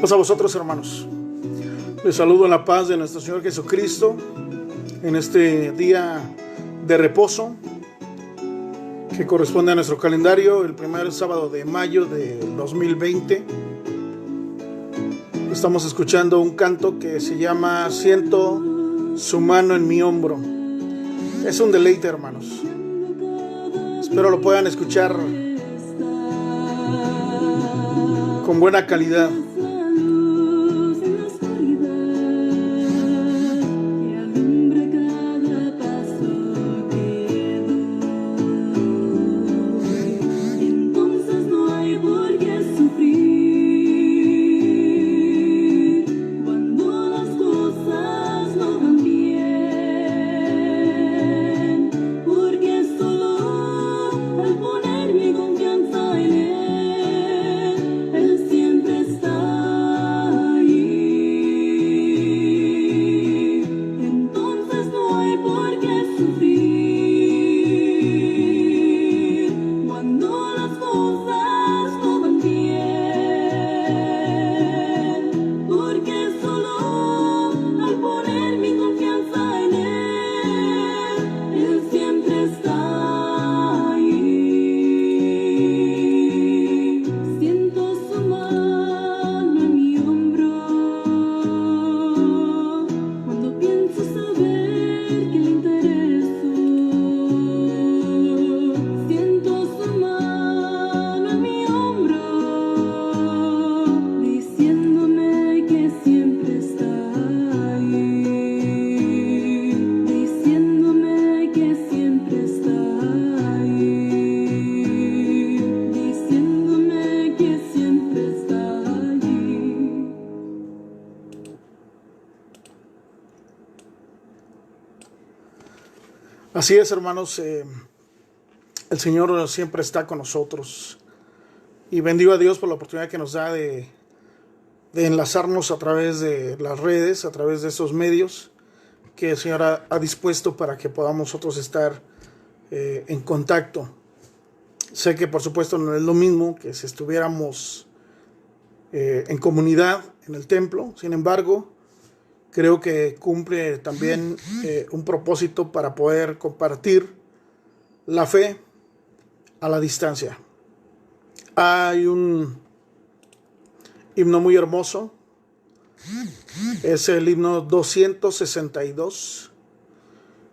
Pues a vosotros, hermanos, les saludo en la paz de nuestro Señor Jesucristo en este día de reposo que corresponde a nuestro calendario, el primer sábado de mayo del 2020. Estamos escuchando un canto que se llama Siento su mano en mi hombro. Es un deleite, hermanos. Espero lo puedan escuchar con buena calidad. Así es, hermanos, el Señor siempre está con nosotros y bendigo a Dios por la oportunidad que nos da de enlazarnos a través de las redes, a través de esos medios que el Señor ha dispuesto para que podamos nosotros estar en contacto. Sé que por supuesto no es lo mismo que si estuviéramos en comunidad en el templo, sin embargo, creo que cumple también un propósito para poder compartir la fe a la distancia. Hay un himno muy hermoso, es el himno 262.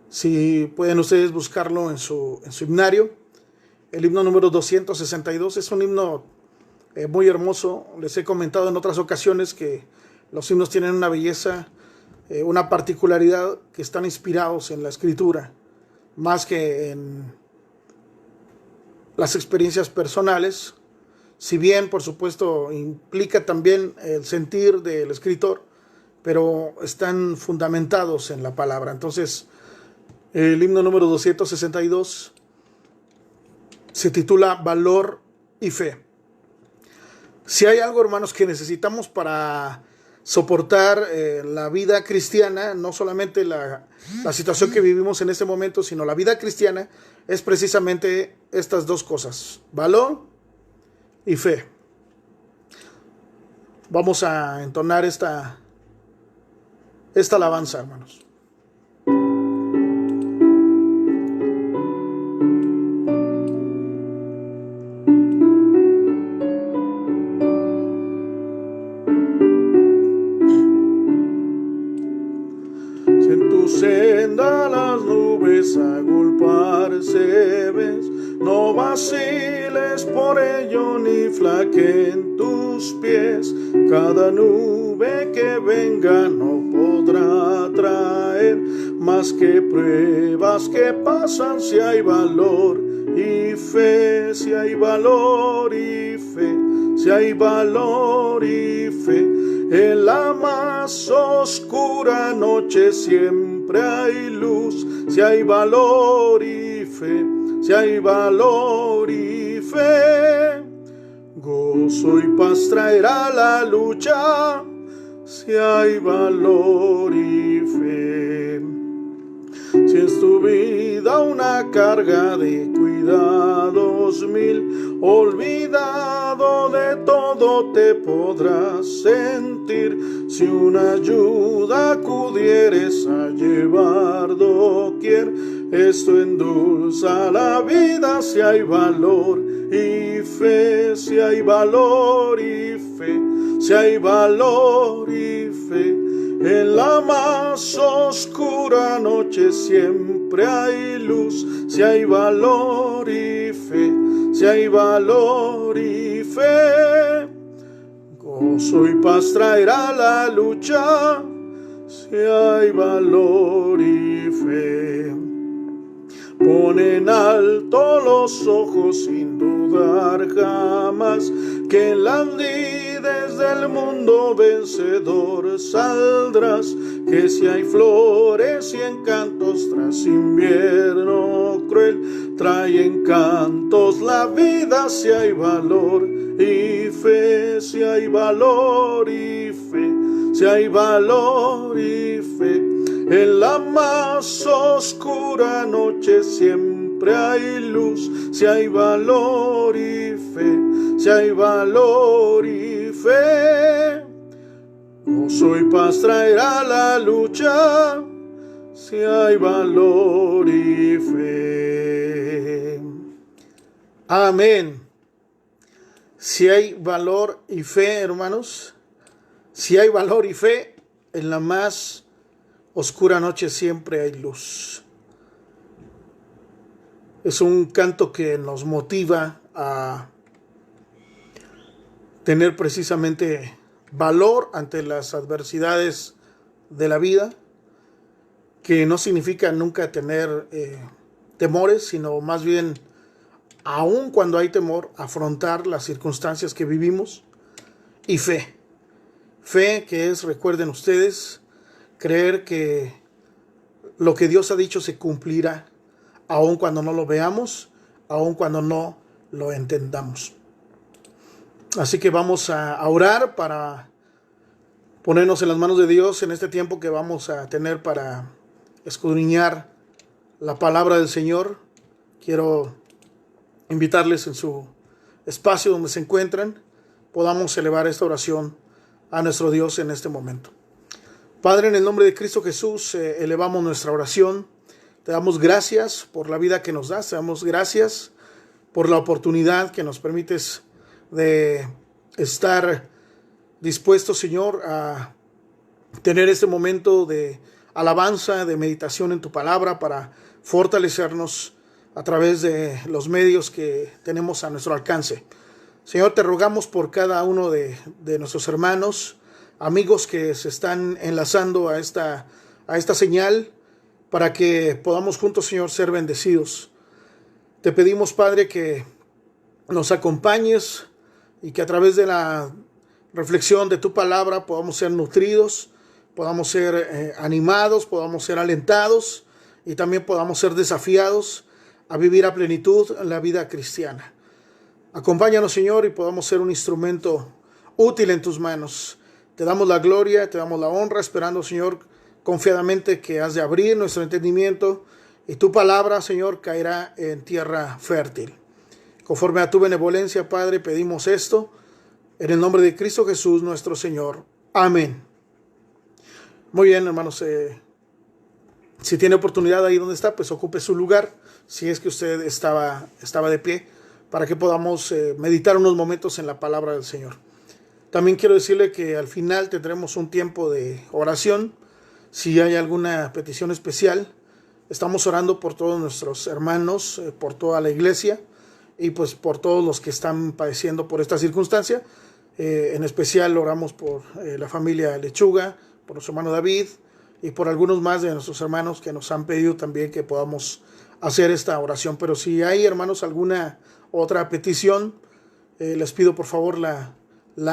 Si pueden ustedes buscarlo en su himnario, el himno número 262 es un himno muy hermoso. Les he comentado en otras ocasiones que los himnos tienen una belleza, una particularidad, que están inspirados en la escritura más que en las experiencias personales, si bien por supuesto implica también el sentir del escritor, pero están fundamentados en la palabra. Entonces el himno número 262 se titula Valor y Fe. Si hay algo, hermanos, que necesitamos para soportar la vida cristiana, no solamente la situación que vivimos en este momento, sino la vida cristiana, es precisamente estas dos cosas: valor y fe. Vamos a entonar esta alabanza, hermanos. Senda las nubes agolparse ves, no vaciles por ello ni flaqueen tus pies. Cada nube que venga no podrá traer más que pruebas que pasan. Si hay valor y fe, si hay valor y fe, si hay valor y fe, en la más oscura noche siempre hay luz. Si hay valor y fe, si hay valor y fe, gozo y paz traerá la lucha. Si hay valor y fe, Si es tu vida una carga de cuidados mil, olvidado de todo te podrás sentir. Si una ayuda acudieres a llevar doquier, esto endulza la vida. Si hay valor y fe, si hay valor y fe, si hay valor y fe. En la más oscura noche siempre hay luz. Si hay valor y fe, si hay valor y fe. Gozo y paz traerá la lucha, si hay valor y fe. Pon en alto los ojos sin dudar jamás, que en las lides del mundo vencedor saldrás. Que si hay flores y encantos tras invierno cruel, trae encantos la vida. Si hay valor y fe, si hay valor y fe, si hay valor y fe. En la más oscura noche siempre hay luz. Si hay valor y fe, si hay valor y fe. Gozo y paz traerá la lucha, si hay valor y fe. Amén. Si hay valor y fe, hermanos, si hay valor y fe, en la más oscura noche siempre hay luz. Es un canto que nos motiva a tener precisamente valor ante las adversidades de la vida, que no significa nunca tener temores, sino más bien, aun cuando hay temor, afrontar las circunstancias que vivimos. Y fe. Fe que es, recuerden ustedes, creer que lo que Dios ha dicho se cumplirá, aun cuando no lo veamos, aun cuando no lo entendamos. Así que vamos a orar para ponernos en las manos de Dios en este tiempo que vamos a tener para escudriñar la palabra del Señor. Quiero invitarles en su espacio donde se encuentran, podamos elevar esta oración a nuestro Dios en este momento. Padre, en el nombre de Cristo Jesús, elevamos nuestra oración. Te damos gracias por la vida que nos das. Te damos gracias por la oportunidad que nos permites de estar dispuestos, Señor, a tener este momento de alabanza, de meditación en tu palabra, para fortalecernos a través de los medios que tenemos a nuestro alcance. Señor, te rogamos por cada uno de nuestros hermanos, amigos que se están enlazando a esta señal, para que podamos juntos, Señor, ser bendecidos. Te pedimos, Padre, que nos acompañes y que a través de la reflexión de tu palabra podamos ser nutridos, podamos ser animados, podamos ser alentados y también podamos ser desafiados a vivir a plenitud la vida cristiana. Acompáñanos, Señor, y podamos ser un instrumento útil en tus manos. Te damos la gloria, te damos la honra, esperando, Señor, confiadamente que has de abrir nuestro entendimiento y tu palabra, Señor, caerá en tierra fértil. Conforme a tu benevolencia, Padre, pedimos esto en el nombre de Cristo Jesús, nuestro Señor. Amén. Muy bien, hermanos. Si tiene oportunidad ahí donde está, pues ocupe su lugar, si es que usted estaba de pie, para que podamos meditar unos momentos en la palabra del Señor. También quiero decirle que al final tendremos un tiempo de oración. Si hay alguna petición especial, estamos orando por todos nuestros hermanos, por toda la iglesia y pues por todos los que están padeciendo por esta circunstancia. En especial oramos por la familia Lechuga, por nuestro hermano David y por algunos más de nuestros hermanos que nos han pedido también que podamos hacer esta oración. Pero si hay, hermanos, alguna otra petición, les pido por favor la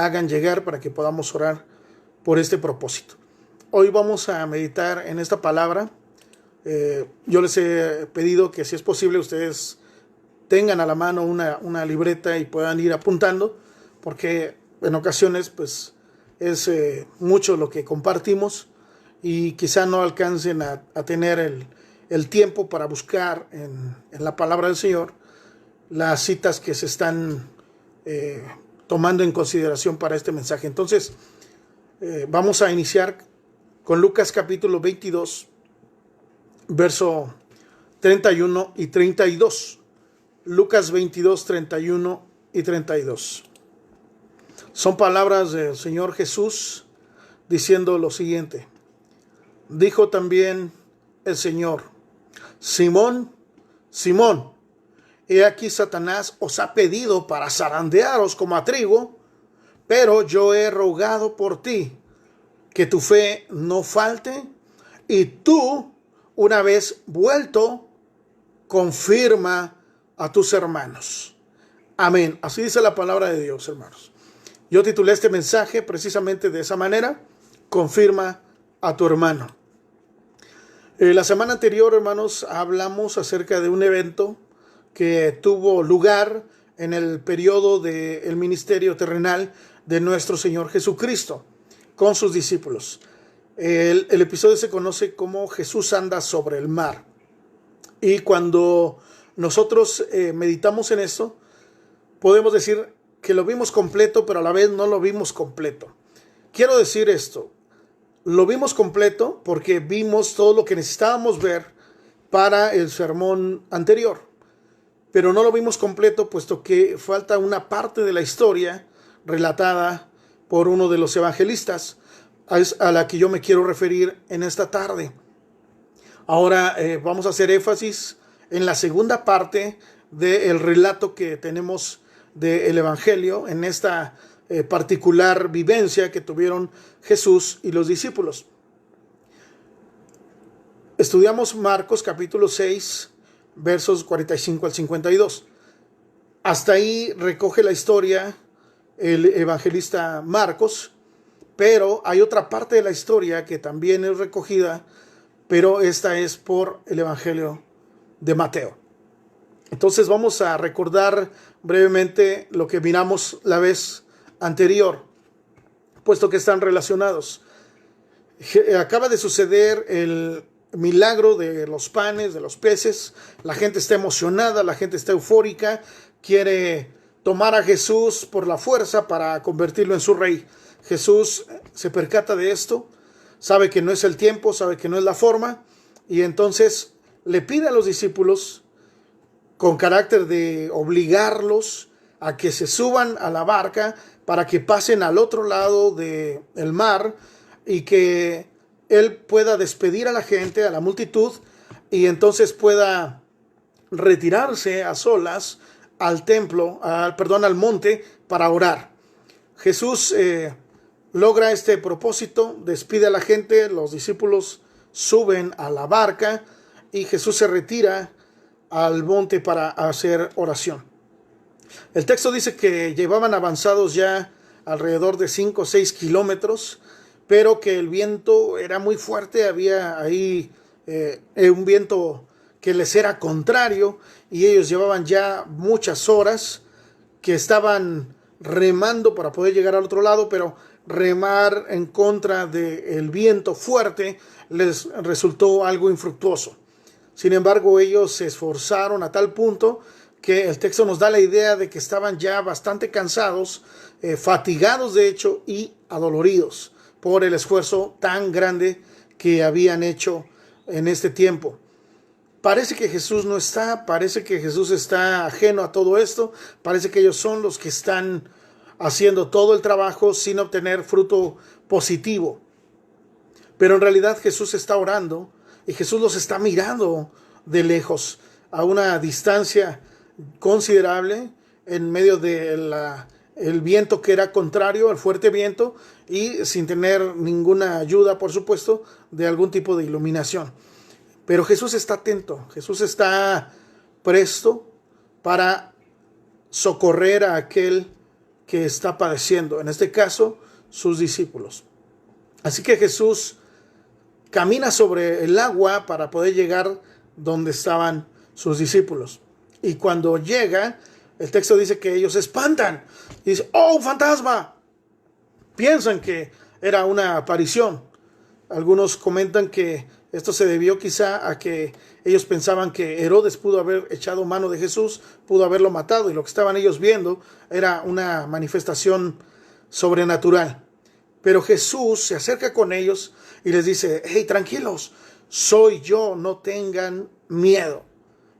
hagan llegar para que podamos orar por este propósito. Hoy vamos a meditar en esta palabra. Yo les he pedido que, si es posible, ustedes tengan a la mano una libreta y puedan ir apuntando, porque en ocasiones pues es mucho lo que compartimos y quizá no alcancen a tener el tiempo para buscar en la palabra del Señor las citas que se están tomando en consideración para este mensaje. Entonces, vamos a iniciar con Lucas capítulo 22, verso 31 y 32. Lucas 22, 31 y 32. Son palabras del Señor Jesús diciendo lo siguiente. Dijo también el Señor: Simón, Simón, he aquí Satanás os ha pedido para zarandearos como a trigo, pero yo he rogado por ti, que tu fe no falte, y tú, una vez vuelto, confirma a tus hermanos. Amén. Así dice la palabra de Dios, hermanos. Yo titulé este mensaje precisamente de esa manera: confirma a tu hermano. La semana anterior, hermanos, hablamos acerca de un evento que tuvo lugar en el periodo del ministerio terrenal de nuestro Señor Jesucristo con sus discípulos. El episodio se conoce como Jesús anda sobre el mar. Y cuando nosotros meditamos en esto, podemos decir que lo vimos completo, pero a la vez no lo vimos completo. Quiero decir esto: lo vimos completo porque vimos todo lo que necesitábamos ver para el sermón anterior, pero no lo vimos completo puesto que falta una parte de la historia relatada por uno de los evangelistas a la que yo me quiero referir en esta tarde. Ahora vamos a hacer énfasis en la segunda parte del relato que tenemos del Evangelio, en esta particular vivencia que tuvieron Jesús y los discípulos. Estudiamos Marcos capítulo 6, versos 45 al 52. Hasta ahí recoge la historia el evangelista Marcos, pero hay otra parte de la historia que también es recogida, pero esta es por el Evangelio de Mateo. Entonces vamos a recordar brevemente lo que miramos la vez anterior, puesto que están relacionados. Acaba de suceder el milagro de los panes, de los peces. La gente está emocionada, la gente está eufórica, quiere tomar a Jesús por la fuerza para convertirlo en su rey. Jesús se percata de esto, sabe que no es el tiempo, sabe que no es la forma, y entonces le pide a los discípulos, con carácter de obligarlos a que se suban a la barca para que pasen al otro lado del mar y que él pueda despedir a la gente, a la multitud, y entonces pueda retirarse a solas al templo, al monte, para orar. Jesús logra este propósito, despide a la gente, los discípulos suben a la barca y Jesús se retira al monte para hacer oración. El texto dice que llevaban avanzados ya alrededor de 5 o 6 kilómetros, pero que el viento era muy fuerte, había ahí un viento que les era contrario, y ellos llevaban ya muchas horas que estaban remando para poder llegar al otro lado, pero remar en contra del viento fuerte les resultó algo infructuoso. Sin embargo, ellos se esforzaron a tal punto que el texto nos da la idea de que estaban ya bastante cansados, fatigados de hecho, y adoloridos por el esfuerzo tan grande que habían hecho en este tiempo. Parece que Jesús no está, parece que Jesús está ajeno a todo esto, parece que ellos son los que están haciendo todo el trabajo sin obtener fruto positivo. Pero en realidad Jesús está orando y Jesús los está mirando de lejos, a una distancia considerable, en medio de el viento que era contrario, el fuerte viento, y sin tener ninguna ayuda, por supuesto, de algún tipo de iluminación. Pero Jesús está atento, Jesús está presto para socorrer a aquel que está padeciendo, en este caso, sus discípulos. Así que Jesús camina sobre el agua para poder llegar donde estaban sus discípulos. Y cuando llega, el texto dice que ellos se espantan. Y dicen: ¡oh, un fantasma! Piensan que era una aparición. Algunos comentan que Esto se debió quizá a que ellos pensaban que Herodes pudo haber echado mano de Jesús, pudo haberlo matado, y lo que estaban ellos viendo era una manifestación sobrenatural. Pero Jesús se acerca con ellos y les dice: hey, tranquilos, soy yo, no tengan miedo.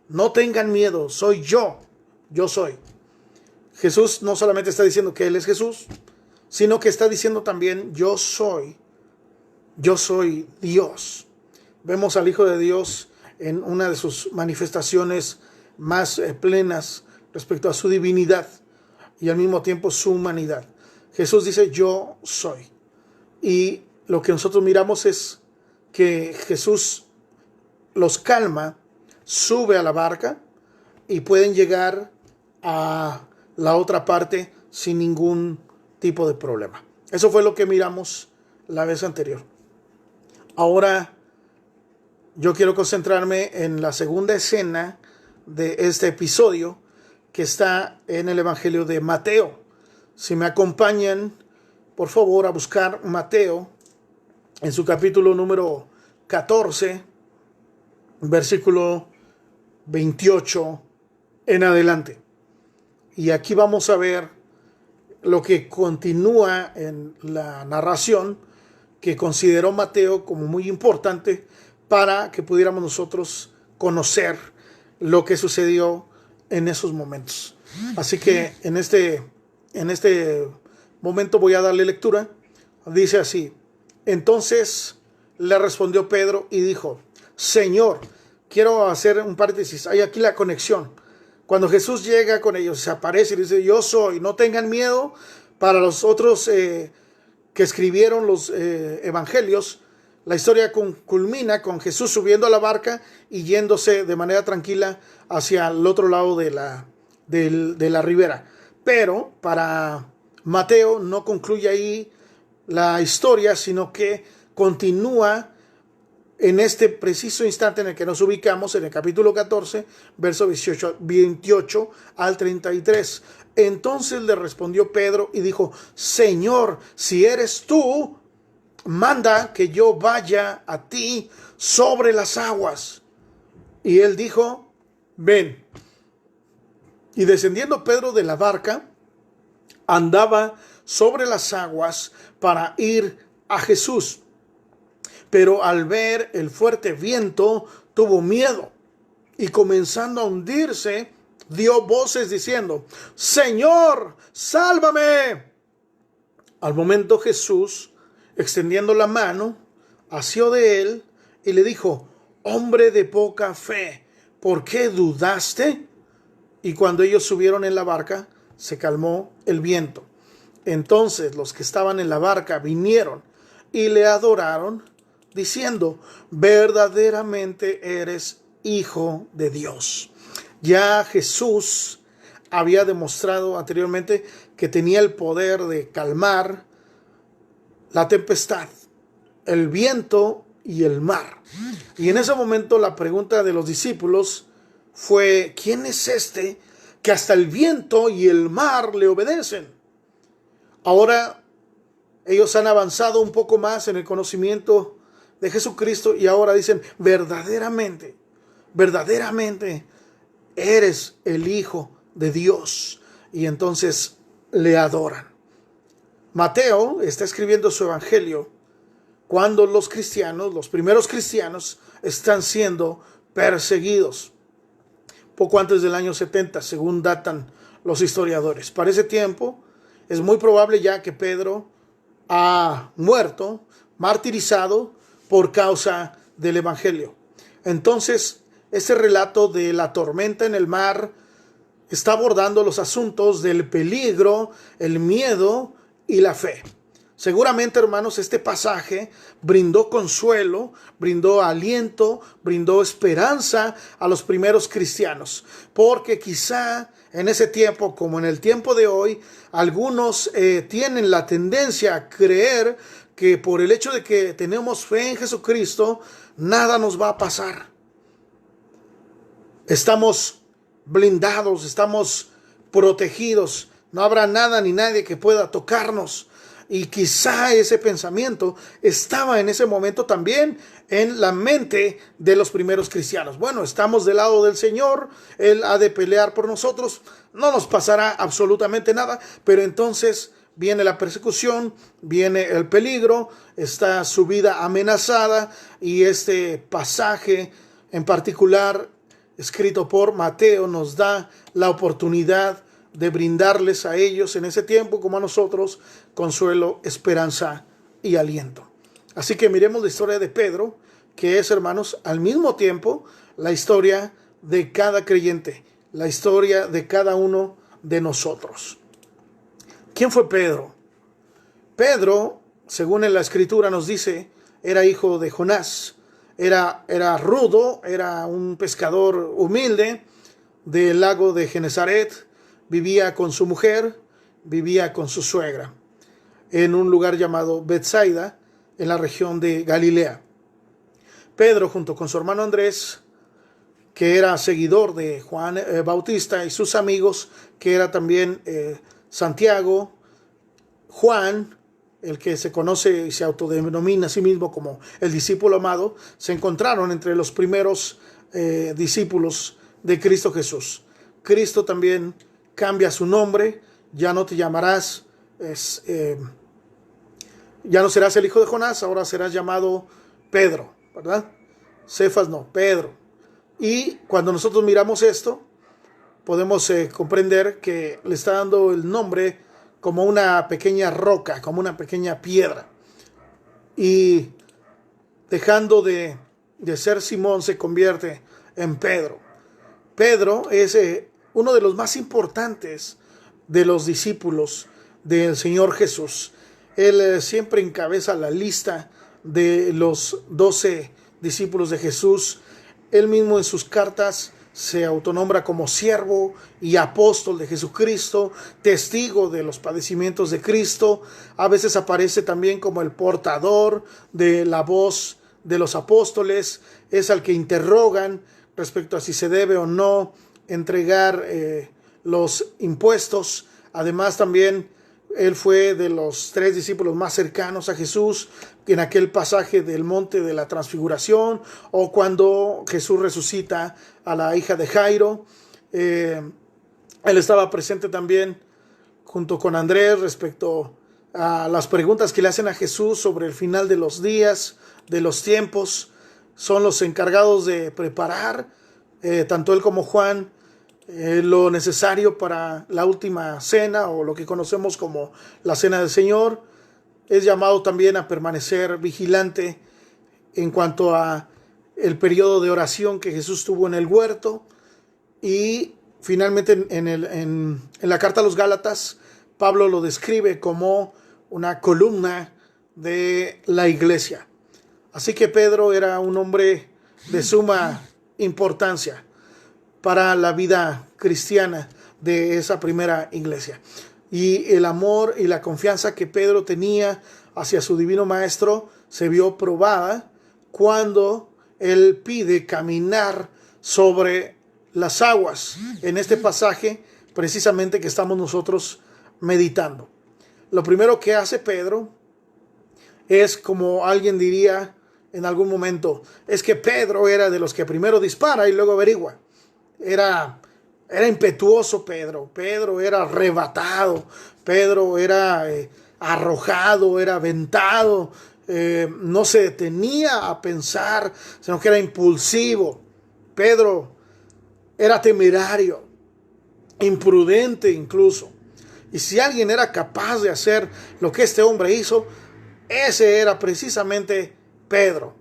No tengan miedo, soy yo soy. Jesús no solamente está diciendo que Él es Jesús, sino que está diciendo también: yo soy Dios. Vemos al Hijo de Dios en una de sus manifestaciones más plenas respecto a su divinidad y al mismo tiempo su humanidad. Jesús dice: yo soy. Y lo que nosotros miramos es que Jesús los calma, sube a la barca y pueden llegar a la otra parte sin ningún tipo de problema. Eso fue lo que miramos la vez anterior. Ahora yo quiero concentrarme en la segunda escena de este episodio, que está en el Evangelio de Mateo. Si me acompañan, por favor, a buscar Mateo en su capítulo número 14, versículo 28 en adelante. Y aquí vamos a ver lo que continúa en la narración, que consideró Mateo como muy importante para que pudiéramos nosotros conocer lo que sucedió en esos momentos. Así que en este momento voy a darle lectura. Dice así: entonces le respondió Pedro y dijo: Señor, quiero hacer un paréntesis, hay aquí la conexión. Cuando Jesús llega con ellos, se aparece y dice: yo soy, no tengan miedo. Para los otros que escribieron los evangelios, la historia culmina con Jesús subiendo a la barca y yéndose de manera tranquila hacia el otro lado de la ribera. Pero para Mateo no concluye ahí la historia, sino que continúa en este preciso instante en el que nos ubicamos, en el capítulo 14, verso 28 al 33. Entonces le respondió Pedro y dijo: Señor, si eres tú, manda que yo vaya a ti sobre las aguas. Y él dijo: ven. Y descendiendo Pedro de la barca, andaba sobre las aguas para ir a Jesús. Pero al ver el fuerte viento, tuvo miedo, y comenzando a hundirse, dio voces diciendo: Señor, sálvame. Al momento Jesús, extendiendo la mano, asió de él y le dijo: hombre de poca fe, ¿por qué dudaste? Y cuando ellos subieron en la barca, se calmó el viento. Entonces los que estaban en la barca vinieron y le adoraron, diciendo: verdaderamente eres Hijo de Dios. Ya Jesús había demostrado anteriormente que tenía el poder de calmar la tempestad, el viento y el mar. Y en ese momento la pregunta de los discípulos fue: ¿quién es este que hasta el viento y el mar le obedecen? Ahora ellos han avanzado un poco más en el conocimiento de Jesucristo y ahora dicen: verdaderamente eres el Hijo de Dios. Y entonces le adoran. Mateo está escribiendo su evangelio cuando los cristianos, los primeros cristianos, están siendo perseguidos. Poco antes del año 70, según datan los historiadores. Para ese tiempo es muy probable ya que Pedro ha muerto, martirizado por causa del evangelio. Entonces, este relato de la tormenta en el mar está abordando los asuntos del peligro, el miedo y la fe. Seguramente, hermanos, este pasaje brindó consuelo, brindó aliento, brindó esperanza a los primeros cristianos, porque quizá en ese tiempo, como en el tiempo de hoy, algunos tienen la tendencia a creer que por el hecho de que tenemos fe en Jesucristo, nada nos va a pasar. Estamos blindados, estamos protegidos, no habrá nada ni nadie que pueda tocarnos. y quizá ese pensamiento estaba en ese momento también en la mente de los primeros cristianos. Bueno, estamos del lado del Señor, Él ha de pelear por nosotros, no nos pasará absolutamente nada, pero entonces viene la persecución, viene el peligro, está su vida amenazada, y este pasaje en particular, escrito por Mateo, nos da la oportunidad de brindarles a ellos en ese tiempo, como a nosotros, consuelo, esperanza y aliento. Así que miremos la historia de Pedro, que es, hermanos, al mismo tiempo la historia de cada creyente, la historia de cada uno de nosotros. ¿Quién fue Pedro? Pedro, según en la escritura nos dice, era hijo de Jonás. Era rudo, era un pescador humilde del lago de Genesaret. Vivía con su mujer, vivía con su suegra, en un lugar llamado Betsaida, en la región de Galilea. Pedro, junto con su hermano Andrés, que era seguidor de Juan Bautista, y sus amigos, que era también Santiago, Juan, el que se conoce y se autodenomina a sí mismo como el discípulo amado, se encontraron entre los primeros discípulos de Cristo Jesús. Cristo también cambia su nombre, ya no te llamarás, ya no serás el hijo de Jonás, ahora serás llamado Pedro, ¿verdad? Cefas no, Pedro. Y cuando nosotros miramos esto, podemos comprender que le está dando el nombre como una pequeña roca, como una pequeña piedra. Y dejando de ser Simón, se convierte en Pedro. Pedro es uno de los más importantes de los discípulos del Señor Jesús. Él siempre encabeza la lista de los 12 discípulos de Jesús. Él mismo en sus cartas se autonombra como siervo y apóstol de Jesucristo, testigo de los padecimientos de Cristo. A veces aparece también como el portador de la voz de los apóstoles. Es al que interrogan respecto a si se debe o no entregar los impuestos. Además, también él fue de los 3 discípulos más cercanos a Jesús en aquel pasaje del monte de la transfiguración, o cuando Jesús resucita a la hija de Jairo. Él estaba presente también junto con Andrés respecto a las preguntas que le hacen a Jesús sobre el final de los días, de los tiempos. Son los encargados de preparar, tanto él como Juan, lo necesario para la última cena, o lo que conocemos como la cena del Señor. Es llamado también a permanecer vigilante en cuanto a el periodo de oración que Jesús tuvo en el huerto. Y finalmente en la carta a los Gálatas, Pablo lo describe como una columna de la iglesia. Así que Pedro era un hombre de suma importancia para la vida cristiana de esa primera iglesia. Y el amor y la confianza que Pedro tenía hacia su divino maestro se vio probada cuando él pide caminar sobre las aguas, en este pasaje precisamente que estamos nosotros meditando. Lo primero que hace Pedro es, como alguien diría en algún momento, es que Pedro era de los que primero dispara y luego averigua. Era impetuoso Pedro. Pedro era arrebatado. Pedro era arrojado, era aventado. No se detenía a pensar, sino que era impulsivo. Pedro era temerario, imprudente incluso. Y si alguien era capaz de hacer lo que este hombre hizo, ese era precisamente Pedro.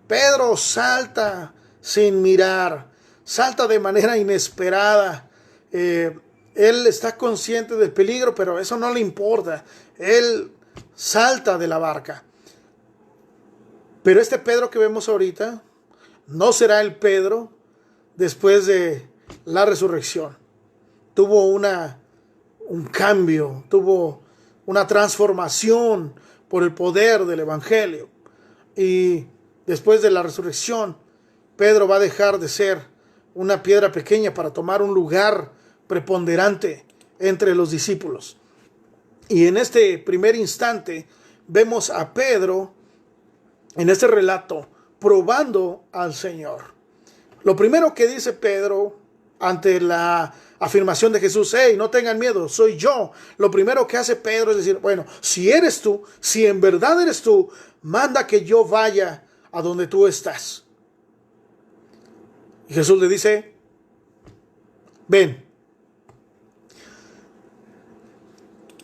Pedro salta sin mirar, salta de manera inesperada. Él está consciente del peligro, pero eso no le importa. Él salta de la barca. Pero este Pedro que vemos ahorita no será el Pedro después de la resurrección. Tuvo un cambio, tuvo una transformación por el poder del Evangelio. Y después de la resurrección, Pedro va a dejar de ser una piedra pequeña para tomar un lugar preponderante entre los discípulos. Y en este primer instante vemos a Pedro en este relato probando al Señor. Lo primero que dice Pedro ante la afirmación de Jesús: hey, no tengan miedo, soy yo. Lo primero que hace Pedro es decir: bueno, si eres tú, si en verdad eres tú, manda que yo vaya a donde tú estás. Y Jesús le dice: ven.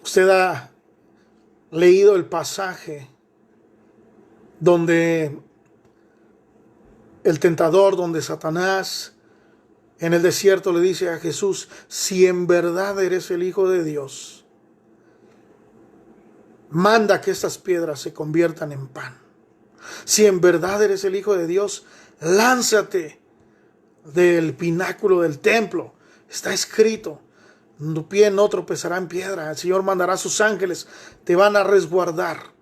Usted ha leído el pasaje donde el tentador, donde Satanás en el desierto le dice a Jesús: si en verdad eres el Hijo de Dios, manda que estas piedras se conviertan en pan. Si en verdad eres el Hijo de Dios, lánzate del pináculo del templo. Está escrito: tu pie no tropezará en piedra. El Señor mandará a sus ángeles, te van a resguardar.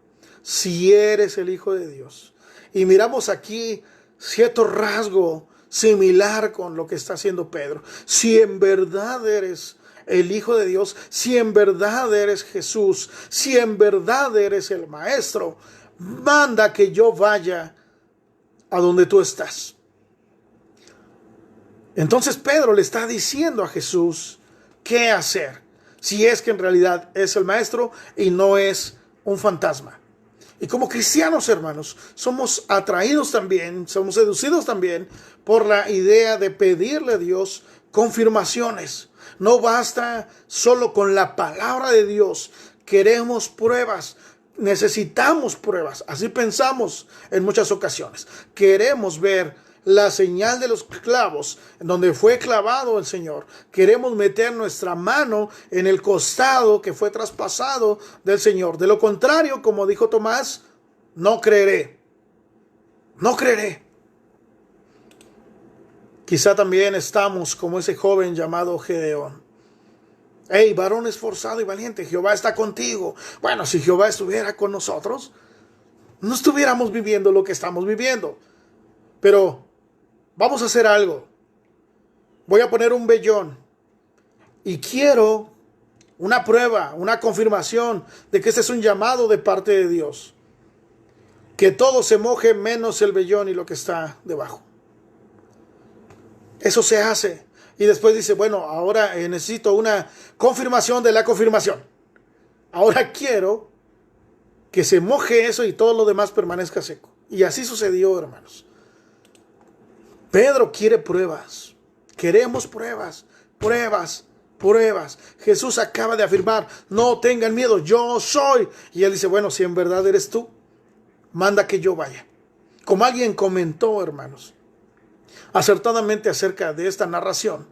Si eres el Hijo de Dios. Y miramos aquí cierto rasgo similar con lo que está haciendo Pedro. Si en verdad eres el Hijo de Dios, si en verdad eres Jesús, si en verdad eres el Maestro, manda que yo vaya a donde tú estás. Entonces Pedro le está diciendo a Jesús qué hacer, si es que en realidad es el Maestro y no es un fantasma. Y como cristianos, hermanos, somos atraídos también, somos seducidos también por la idea de pedirle a Dios confirmaciones. No basta solo con la palabra de Dios, queremos pruebas, necesitamos pruebas. Así pensamos en muchas ocasiones. Queremos ver la señal de los clavos en donde fue clavado el Señor. Queremos meter nuestra mano en el costado que fue traspasado del Señor. De lo contrario, como dijo Tomás, no creeré. No creeré. Quizá también estamos como ese joven llamado Gedeón. Hey, varón esforzado y valiente, Jehová está contigo. Bueno, si Jehová estuviera con nosotros, no estuviéramos viviendo lo que estamos viviendo. Pero vamos a hacer algo. Voy a poner un vellón. Y quiero una prueba, una confirmación de que este es un llamado de parte de Dios. Que todo se moje menos el vellón y lo que está debajo. Eso se hace. Y después dice: bueno, ahora necesito una confirmación de la confirmación. Ahora quiero que se moje eso y todo lo demás permanezca seco. Y así sucedió, hermanos. Pedro quiere pruebas. Queremos pruebas, pruebas, pruebas. Jesús acaba de afirmar: no tengan miedo, yo soy. Y él dice: bueno, si en verdad eres tú, manda que yo vaya. Como alguien comentó, hermanos, acertadamente acerca de esta narración,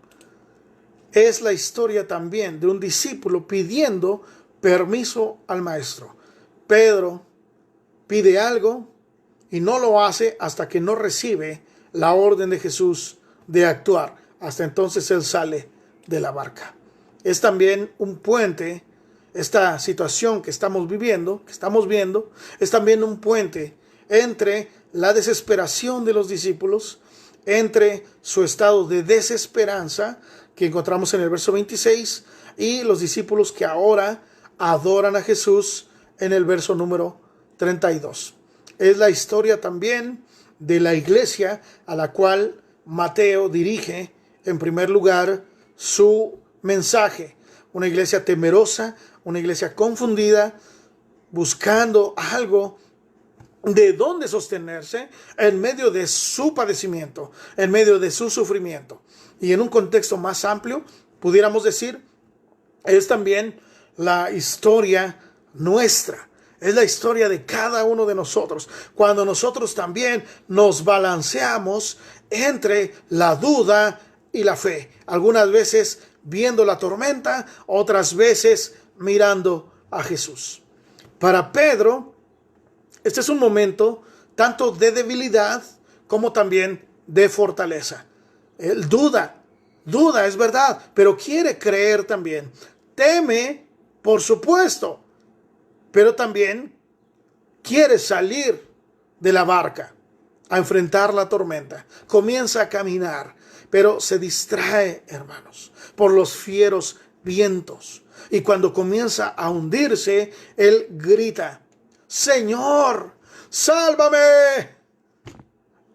es la historia también de un discípulo pidiendo permiso al maestro. Pedro pide algo y no lo hace hasta que no recibe la orden de Jesús de actuar. Hasta entonces él sale de la barca. Es también un puente, esta situación que estamos viviendo, es también un puente entre la desesperación de los discípulos, entre su estado de desesperanza que encontramos en el verso 26 y los discípulos que ahora adoran a Jesús en el verso número 32. Es la historia también de la iglesia a la cual Mateo dirige en primer lugar su mensaje. Una iglesia temerosa, una iglesia confundida, buscando algo de dónde sostenerse en medio de su padecimiento, en medio de su sufrimiento. Y en un contexto más amplio, pudiéramos decir, es también la historia nuestra. Es la historia de cada uno de nosotros. Cuando nosotros también nos balanceamos entre la duda y la fe. Algunas veces viendo la tormenta, otras veces mirando a Jesús. Para Pedro, este es un momento tanto de debilidad como también de fortaleza. Él duda, es verdad, pero quiere creer también. Teme, por supuesto, pero también quiere salir de la barca a enfrentar la tormenta. Comienza a caminar, pero se distrae, hermanos, por los fieros vientos. Y cuando comienza a hundirse, él grita: Señor, sálvame.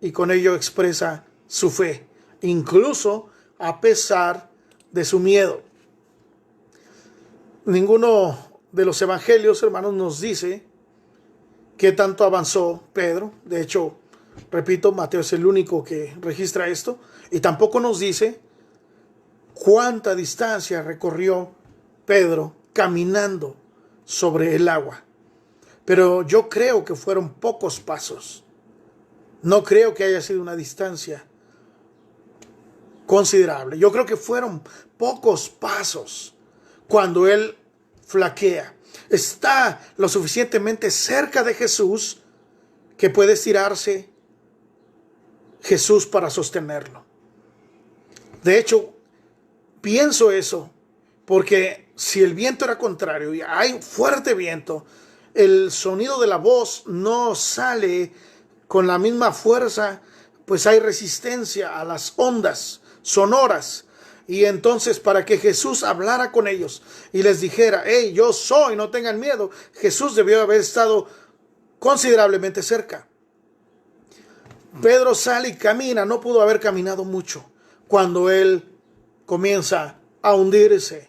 Y con ello expresa su fe, incluso a pesar de su miedo. Ninguno de los evangelios, hermanos, nos dice qué tanto avanzó Pedro. De hecho, repito, Mateo es el único que registra esto. Y tampoco nos dice cuánta distancia recorrió Pedro caminando sobre el agua. Pero yo creo que fueron pocos pasos. No creo que haya sido una distancia considerable. Yo creo que fueron pocos pasos cuando él flaquea. Está lo suficientemente cerca de Jesús que puede estirarse Jesús para sostenerlo. De hecho, pienso eso porque si el viento era contrario y hay fuerte viento, el sonido de la voz no sale con la misma fuerza, pues hay resistencia a las ondas sonoras. Y entonces, para que Jesús hablara con ellos y les dijera: hey, yo soy, no tengan miedo, Jesús debió haber estado considerablemente cerca. Pedro sale y camina, no pudo haber caminado mucho cuando él comienza a hundirse,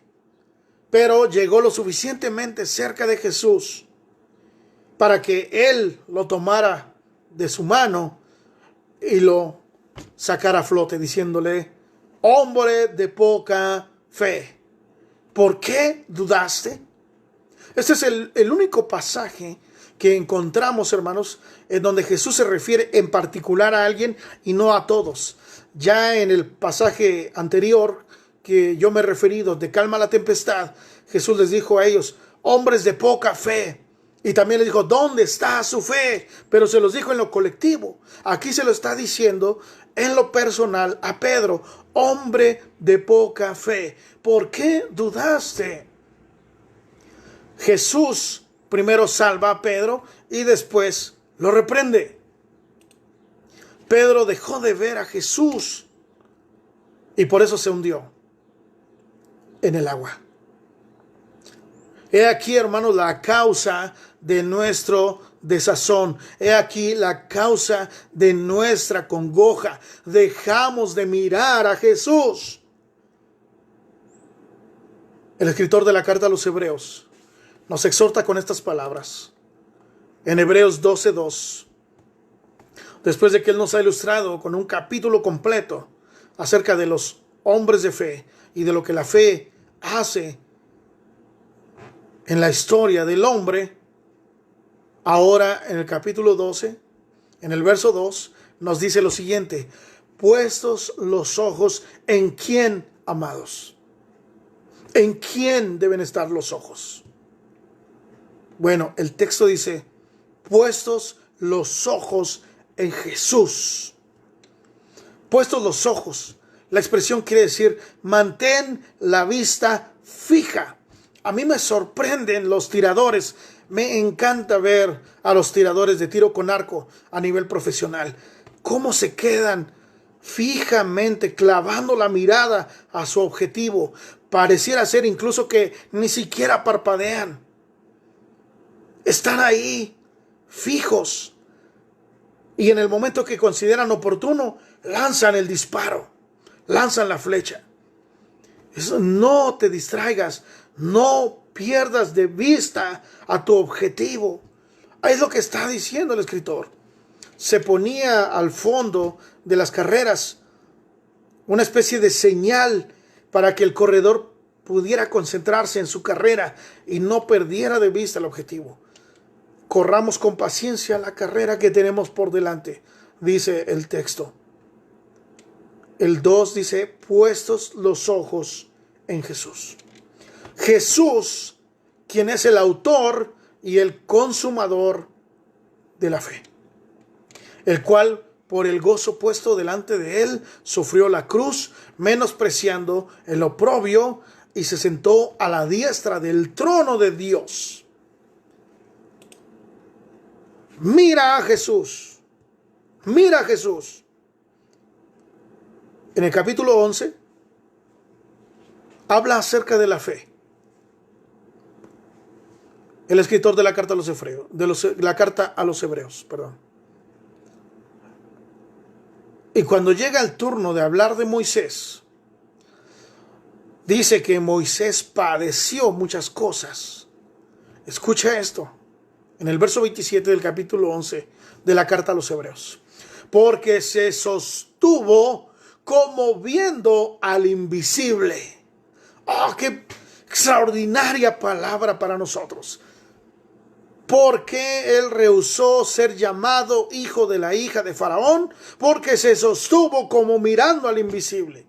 pero llegó lo suficientemente cerca de Jesús para que él lo tomara de su mano y lo sacara a flote, diciéndole: hombre de poca fe, ¿por qué dudaste? Este es el único pasaje que encontramos, hermanos, en donde Jesús se refiere en particular a alguien y no a todos. Ya en el pasaje anterior que yo me he referido, de calma la tempestad, Jesús les dijo a ellos: hombres de poca fe. Y también les dijo: ¿dónde está su fe? Pero se los dijo en lo colectivo. Aquí se lo está diciendo en lo personal a Pedro: hombre de poca fe, ¿por qué dudaste? Jesús primero salva a Pedro y después lo reprende. Pedro dejó de ver a Jesús y por eso se hundió en el agua. He aquí, hermanos, la causa de nuestro desazón. He aquí la causa de nuestra congoja. Dejamos de mirar a Jesús. El escritor de la carta a los Hebreos nos exhorta con estas palabras. En Hebreos 12:2, después de que él nos ha ilustrado con un capítulo completo acerca de los hombres de fe y de lo que la fe hace en la historia del hombre, ahora en el capítulo 12, en el verso 2, nos dice lo siguiente: puestos los ojos en quién, amados. ¿En quién deben estar los ojos? Bueno, el texto dice: puestos los ojos en Jesús. Puestos los ojos. La expresión quiere decir: mantén la vista fija. A mí me sorprenden los tiradores. Me encanta ver a los tiradores de tiro con arco a nivel profesional. Cómo se quedan fijamente clavando la mirada a su objetivo. Pareciera ser incluso que ni siquiera parpadean. Están ahí, fijos. Y en el momento que consideran oportuno, lanzan el disparo. Lanzan la flecha. Eso, no te distraigas. No pierdas de vista a tu objetivo. Es lo que está diciendo el escritor. Se ponía al fondo de las carreras una especie de señal para que el corredor pudiera concentrarse en su carrera y no perdiera de vista el objetivo. Corramos con paciencia la carrera que tenemos por delante, dice el texto. El 2 dice: puestos los ojos en Jesús. Jesús, quien es el autor y el consumador de la fe, el cual por el gozo puesto delante de él sufrió la cruz, menospreciando el oprobio, y se sentó a la diestra del trono de Dios. Mira a Jesús. Mira a Jesús. En el capítulo 11 habla acerca de la fe. el escritor de la carta a los hebreos, la carta a los hebreos, perdón. Y cuando llega el turno de hablar de Moisés, dice que Moisés padeció muchas cosas. Escucha esto, en el verso 27 del capítulo 11 de la carta a los hebreos. Porque se sostuvo como viendo al invisible. ¡Oh, qué extraordinaria palabra para nosotros! Porque él rehusó ser llamado hijo de la hija de Faraón, porque se sostuvo como mirando al invisible.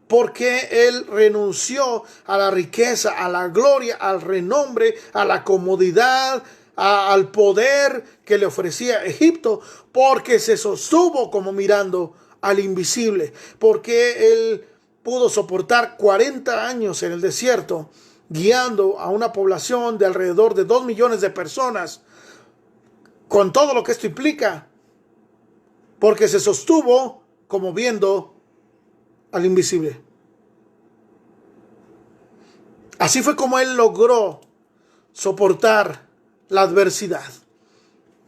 Porque él renunció a la riqueza, a la gloria, al renombre, a la comodidad, al poder que le ofrecía Egipto, porque se sostuvo como mirando al invisible. Porque él pudo soportar 40 años en el desierto, guiando a una población de alrededor de 2 millones de personas, con todo lo que esto implica, porque se sostuvo como viendo al invisible. Así fue como él logró soportar la adversidad.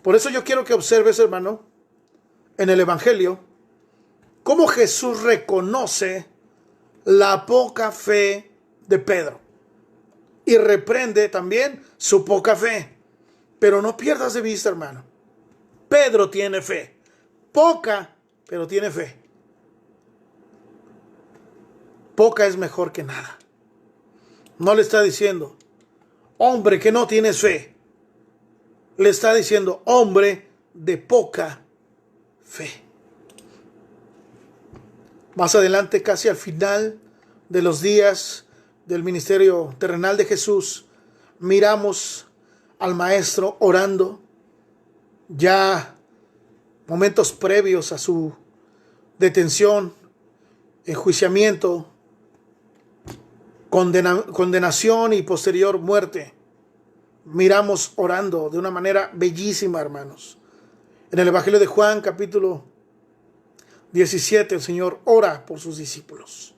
Por eso yo quiero que observes, hermano, en el Evangelio, cómo Jesús reconoce la poca fe de Pedro y reprende también su poca fe. Pero no pierdas de vista, hermano, Pedro tiene fe, poca, pero tiene fe. Poca es mejor que nada. No le está diciendo, hombre que no tienes fe. Le está diciendo, hombre de poca fe. Más adelante, casi al final de los días del ministerio terrenal de Jesús, miramos al maestro orando, ya momentos previos a su detención, enjuiciamiento, condenación y posterior muerte. Miramos orando de una manera bellísima, hermanos. En el Evangelio de Juan, capítulo 17, el Señor ora por sus discípulos.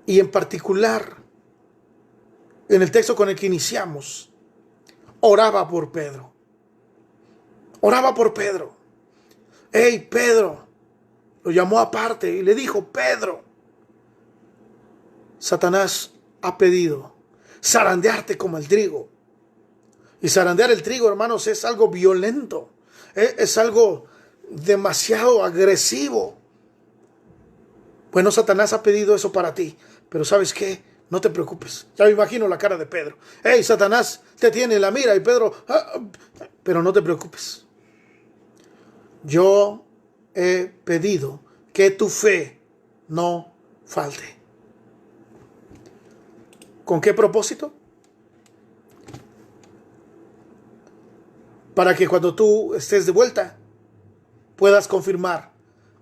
Y en particular, en el texto con el que iniciamos, oraba por Pedro. Oraba por Pedro. ¡Hey, Pedro! Lo llamó aparte y le dijo, Pedro, Satanás ha pedido zarandearte como el trigo. Y zarandear el trigo, hermanos, es algo violento. Es algo demasiado agresivo. Bueno, Satanás ha pedido eso para ti. Pero ¿sabes qué? No te preocupes. Ya me imagino la cara de Pedro. Hey, Satanás te tiene la mira. Y Pedro, pero no te preocupes. Yo he pedido que tu fe no falte. ¿Con qué propósito? Para que cuando tú estés de vuelta puedas confirmar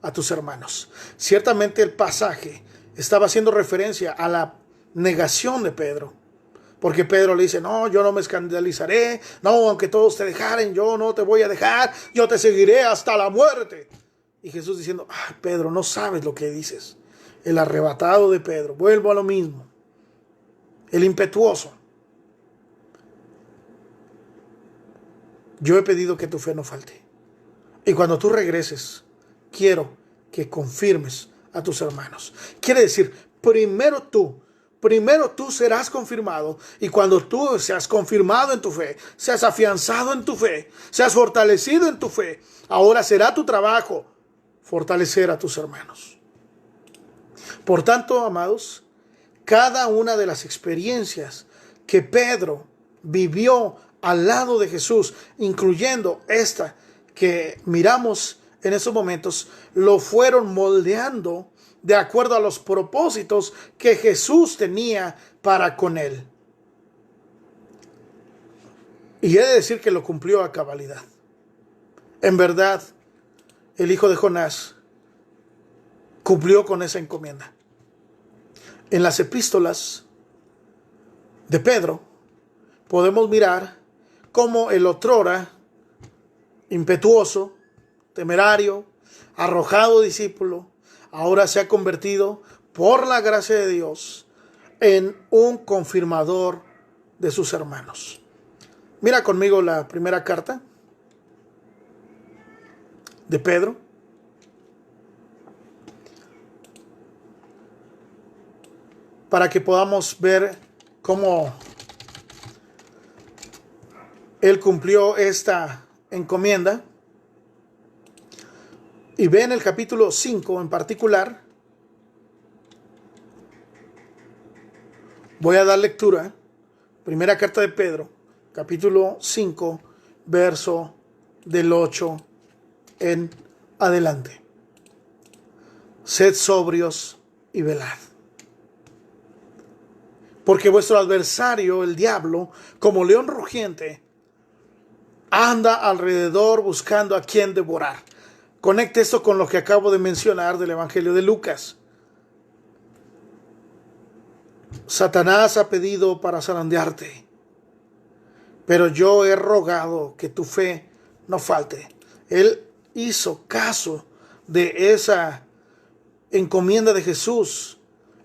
a tus hermanos. Ciertamente el pasaje estaba haciendo referencia a la negación de Pedro. Porque Pedro le dice, no, yo no me escandalizaré. No, aunque todos te dejaren, yo no te voy a dejar. Yo te seguiré hasta la muerte. Y Jesús diciendo, Pedro, no sabes lo que dices. El arrebatado de Pedro. Vuelvo a lo mismo. El impetuoso. Yo he pedido que tu fe no falte. Y cuando tú regreses, quiero que confirmes a tus hermanos. Quiere decir, primero tú serás confirmado. Y cuando tú seas confirmado en tu fe, seas afianzado en tu fe, seas fortalecido en tu fe, ahora será tu trabajo fortalecer a tus hermanos. Por tanto, amados, cada una de las experiencias que Pedro vivió al lado de Jesús, incluyendo esta que miramos en esos momentos, lo fueron moldeando de acuerdo a los propósitos que Jesús tenía para con él. Y he de decir que lo cumplió a cabalidad. En verdad, el hijo de Jonás cumplió con esa encomienda. En las epístolas de Pedro podemos mirar cómo el otrora impetuoso, temerario, arrojado discípulo, ahora se ha convertido por la gracia de Dios en un confirmador de sus hermanos. Mira conmigo la primera carta de Pedro. Para que podamos ver cómo él cumplió esta encomienda. Y ve en el capítulo 5 en particular. Voy a dar lectura. Primera carta de Pedro, capítulo 5, verso del 8 en adelante. Sed sobrios y velad. Porque vuestro adversario, el diablo, como león rugiente, anda alrededor buscando a quien devorar. Conecte esto con lo que acabo de mencionar del Evangelio de Lucas. Satanás ha pedido para zarandearte, pero yo he rogado que tu fe no falte. Él hizo caso de esa encomienda de Jesús,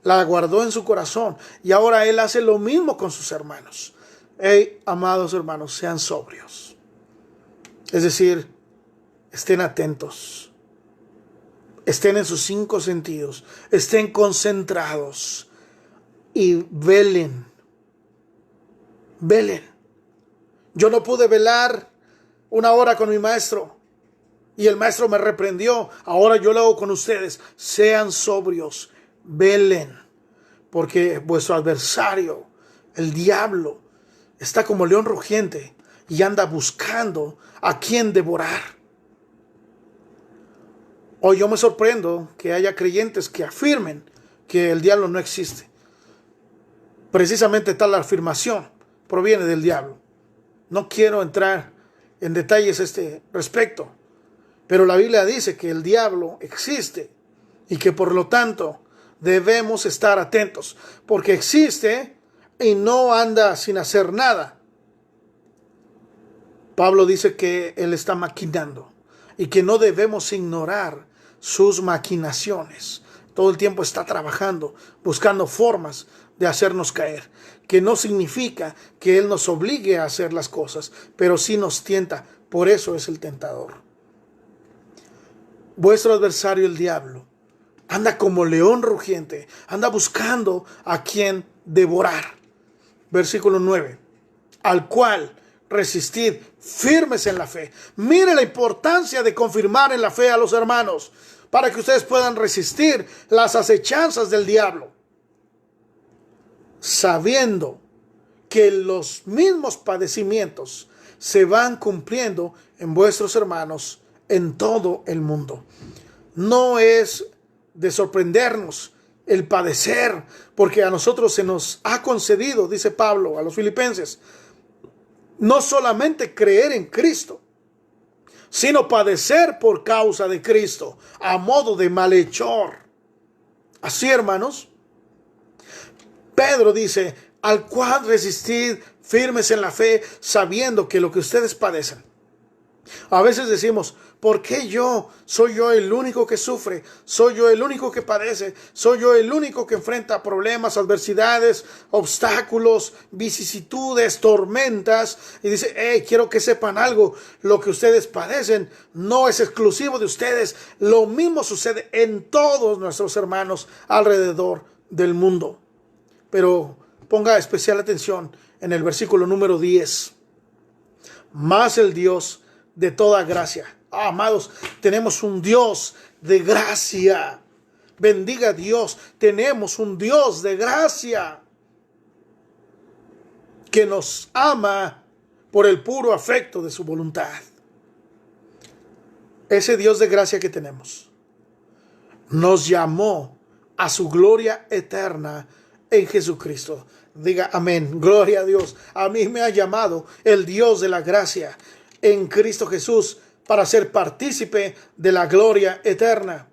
la guardó en su corazón y ahora él hace lo mismo con sus hermanos. Hey, amados hermanos, sean sobrios. Es decir, estén atentos, estén en sus 5 sentidos, estén concentrados y velen. Velen. Yo no pude velar 1 hora con mi maestro y el maestro me reprendió. Ahora yo lo hago con ustedes. Sean sobrios, velen, porque vuestro adversario, el diablo, está como león rugiente y anda buscando a quien devorar. Hoy yo me sorprendo que haya creyentes que afirmen que el diablo no existe. Precisamente tal afirmación proviene del diablo. No quiero entrar en detalles a este respecto, pero la Biblia dice que el diablo existe y que por lo tanto debemos estar atentos, porque existe y no anda sin hacer nada. Pablo dice que él está maquinando y que no debemos ignorar sus maquinaciones. Todo el tiempo está trabajando, buscando formas de hacernos caer, que no significa que él nos obligue a hacer las cosas, pero sí nos tienta. Por eso es el tentador. Vuestro adversario, el diablo, anda como león rugiente, anda buscando a quien devorar. Versículo 9. Al cual resistid firmes en la fe. Mire la importancia de confirmar en la fe a los hermanos, para que ustedes puedan resistir las acechanzas del diablo, sabiendo que los mismos padecimientos se van cumpliendo en vuestros hermanos en todo el mundo. No es de sorprendernos el padecer, porque a nosotros se nos ha concedido, dice Pablo a los filipenses, no solamente creer en Cristo, sino padecer por causa de Cristo, a modo de malhechor. Así, hermanos, Pedro dice, al cual resistid firmes en la fe, sabiendo que lo que ustedes padecen. A veces decimos, ¿por qué yo? ¿Soy yo el único que sufre? ¿Soy yo el único que padece? ¿Soy yo el único que enfrenta problemas, adversidades, obstáculos, vicisitudes, tormentas? Y dice, quiero que sepan algo, lo que ustedes padecen no es exclusivo de ustedes. Lo mismo sucede en todos nuestros hermanos alrededor del mundo. Pero ponga especial atención en el versículo número 10. Más el Dios de toda gracia. Amados, tenemos un Dios de gracia. Bendiga a Dios. Tenemos un Dios de gracia que nos ama por el puro afecto de su voluntad. Ese Dios de gracia que tenemos nos llamó a su gloria eterna en Jesucristo. Diga amén. Gloria a Dios. A mí me ha llamado el Dios de la gracia en Cristo Jesús para ser partícipe de la gloria eterna.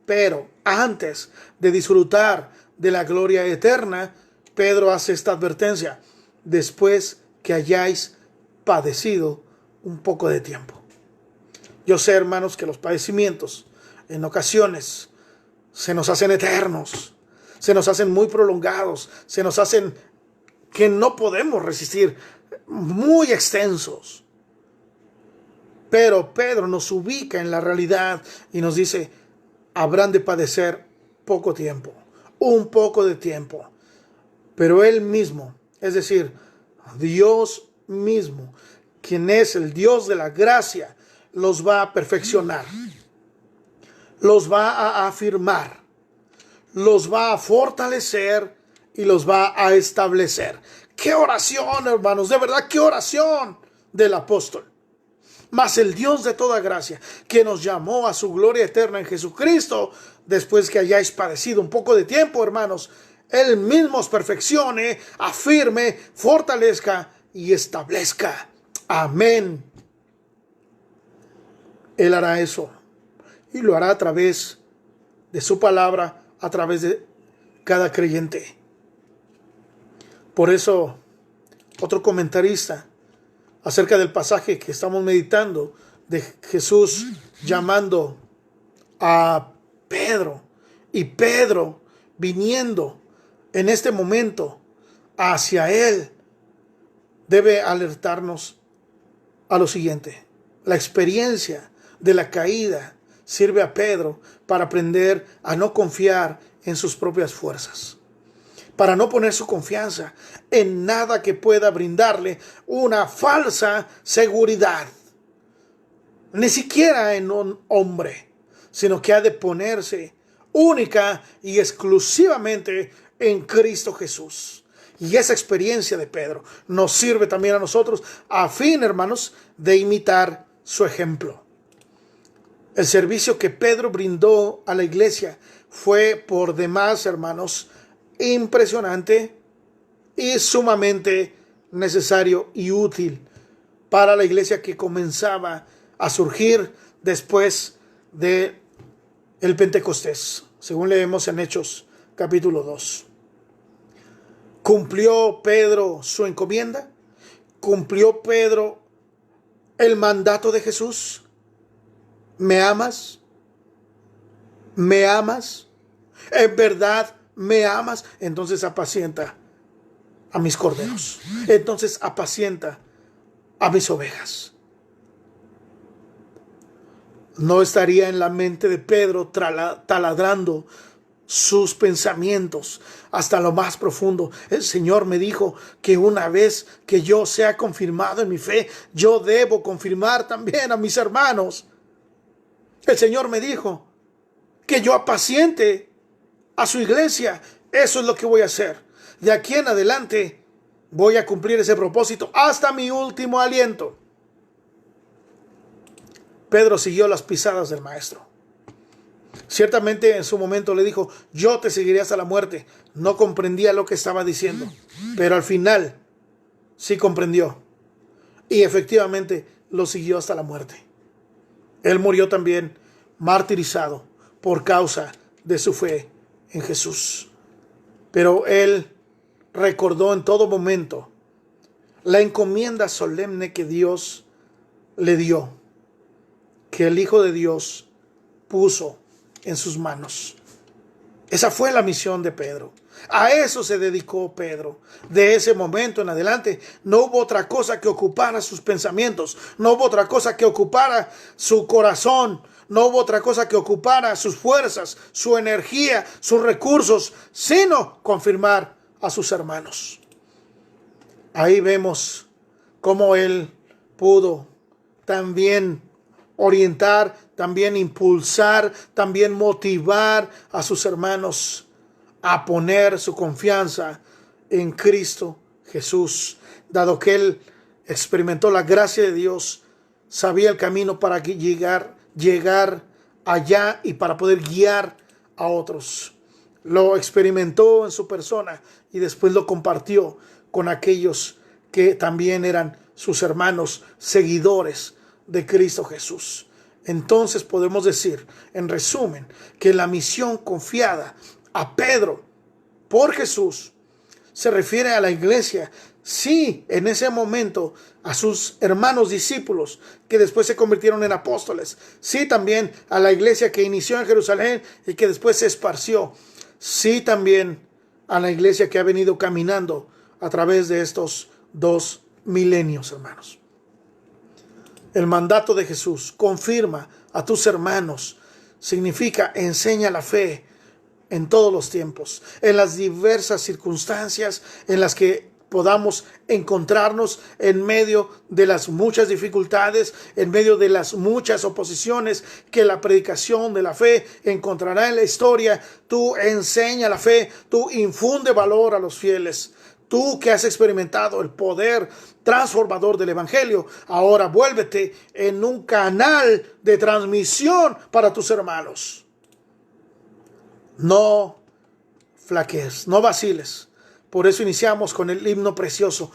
Pero antes de disfrutar de la gloria eterna, Pedro hace esta advertencia: después que hayáis padecido un poco de tiempo. Yo sé, hermanos, que los padecimientos en ocasiones se nos hacen eternos, se nos hacen muy prolongados, se nos hacen que no podemos resistir, muy extensos. Pero Pedro nos ubica en la realidad y nos dice, habrán de padecer poco tiempo, un poco de tiempo. Pero Él mismo, es decir, Dios mismo, quien es el Dios de la gracia, los va a perfeccionar, los va a afirmar, los va a fortalecer y los va a establecer. ¡Qué oración, hermanos! De verdad, ¡qué oración del apóstol! Mas el Dios de toda gracia, que nos llamó a su gloria eterna en Jesucristo, después que hayáis padecido un poco de tiempo, hermanos, Él mismo os perfeccione, afirme, fortalezca y establezca. Amén. Él hará eso y lo hará a través de su palabra, a través de cada creyente. Por eso, otro comentarista acerca del pasaje que estamos meditando de Jesús llamando a Pedro y Pedro viniendo en este momento hacia Él, debe alertarnos a lo siguiente. La experiencia de la caída sirve a Pedro para aprender a no confiar en sus propias fuerzas, para no poner su confianza en nada que pueda brindarle una falsa seguridad, ni siquiera en un hombre, sino que ha de ponerse única y exclusivamente en Cristo Jesús. Y esa experiencia de Pedro nos sirve también a nosotros a fin, hermanos, de imitar su ejemplo. El servicio que Pedro brindó a la iglesia fue por demás, hermanos, impresionante y sumamente necesario y útil para la iglesia que comenzaba a surgir después de el Pentecostés, según leemos en Hechos capítulo 2. ¿Cumplió Pedro su encomienda? ¿Cumplió Pedro el mandato de Jesús? ¿Me amas? ¿Me amas? ¿En verdad me amas? Entonces apacienta a mis corderos. Entonces apacienta a mis ovejas. No estaría en la mente de Pedro taladrando sus pensamientos hasta lo más profundo. El Señor me dijo que una vez que yo sea confirmado en mi fe, yo debo confirmar también a mis hermanos. El Señor me dijo que yo apaciente a su iglesia. Eso es lo que voy a hacer. De aquí en adelante voy a cumplir ese propósito hasta mi último aliento. Pedro siguió las pisadas del maestro. Ciertamente en su momento le dijo, yo te seguiré hasta la muerte. No comprendía lo que estaba diciendo, pero al final sí comprendió. Y efectivamente lo siguió hasta la muerte. Él murió también martirizado por causa de su fe en Jesús. Pero él recordó en todo momento la encomienda solemne que Dios le dio, que el Hijo de Dios puso en sus manos. Esa fue la misión de Pedro. A eso se dedicó Pedro. De ese momento en adelante no hubo otra cosa que ocupara sus pensamientos, no hubo otra cosa que ocupara su corazón, no hubo otra cosa que ocupara sus fuerzas, su energía, sus recursos, sino confirmar a sus hermanos. Ahí vemos cómo él pudo también orientar, también impulsar, también motivar a sus hermanos a poner su confianza en Cristo Jesús. Dado que él experimentó la gracia de Dios, sabía el camino para llegar allá y para poder guiar a otros. Lo experimentó en su persona y después lo compartió con aquellos que también eran sus hermanos, seguidores de Cristo Jesús. Entonces podemos decir, en resumen, que la misión confiada a Pedro por Jesús se refiere a la iglesia, sí, en ese momento a sus hermanos discípulos que después se convirtieron en apóstoles, sí, también a la iglesia que inició en Jerusalén y que después se esparció, sí, también a la iglesia que ha venido caminando a través de estos 2 milenios, hermanos. El mandato de Jesús: confirma a tus hermanos, significa enseña la fe en todos los tiempos, en las diversas circunstancias en las que podamos encontrarnos, en medio de las muchas dificultades, en medio de las muchas oposiciones que la predicación de la fe encontrará en la historia. Tú enseña la fe, tú infunde valor a los fieles. Tú que has experimentado el poder transformador del Evangelio, ahora vuélvete en un canal de transmisión para tus hermanos. No flaquees, no vaciles. Por eso iniciamos con el himno precioso,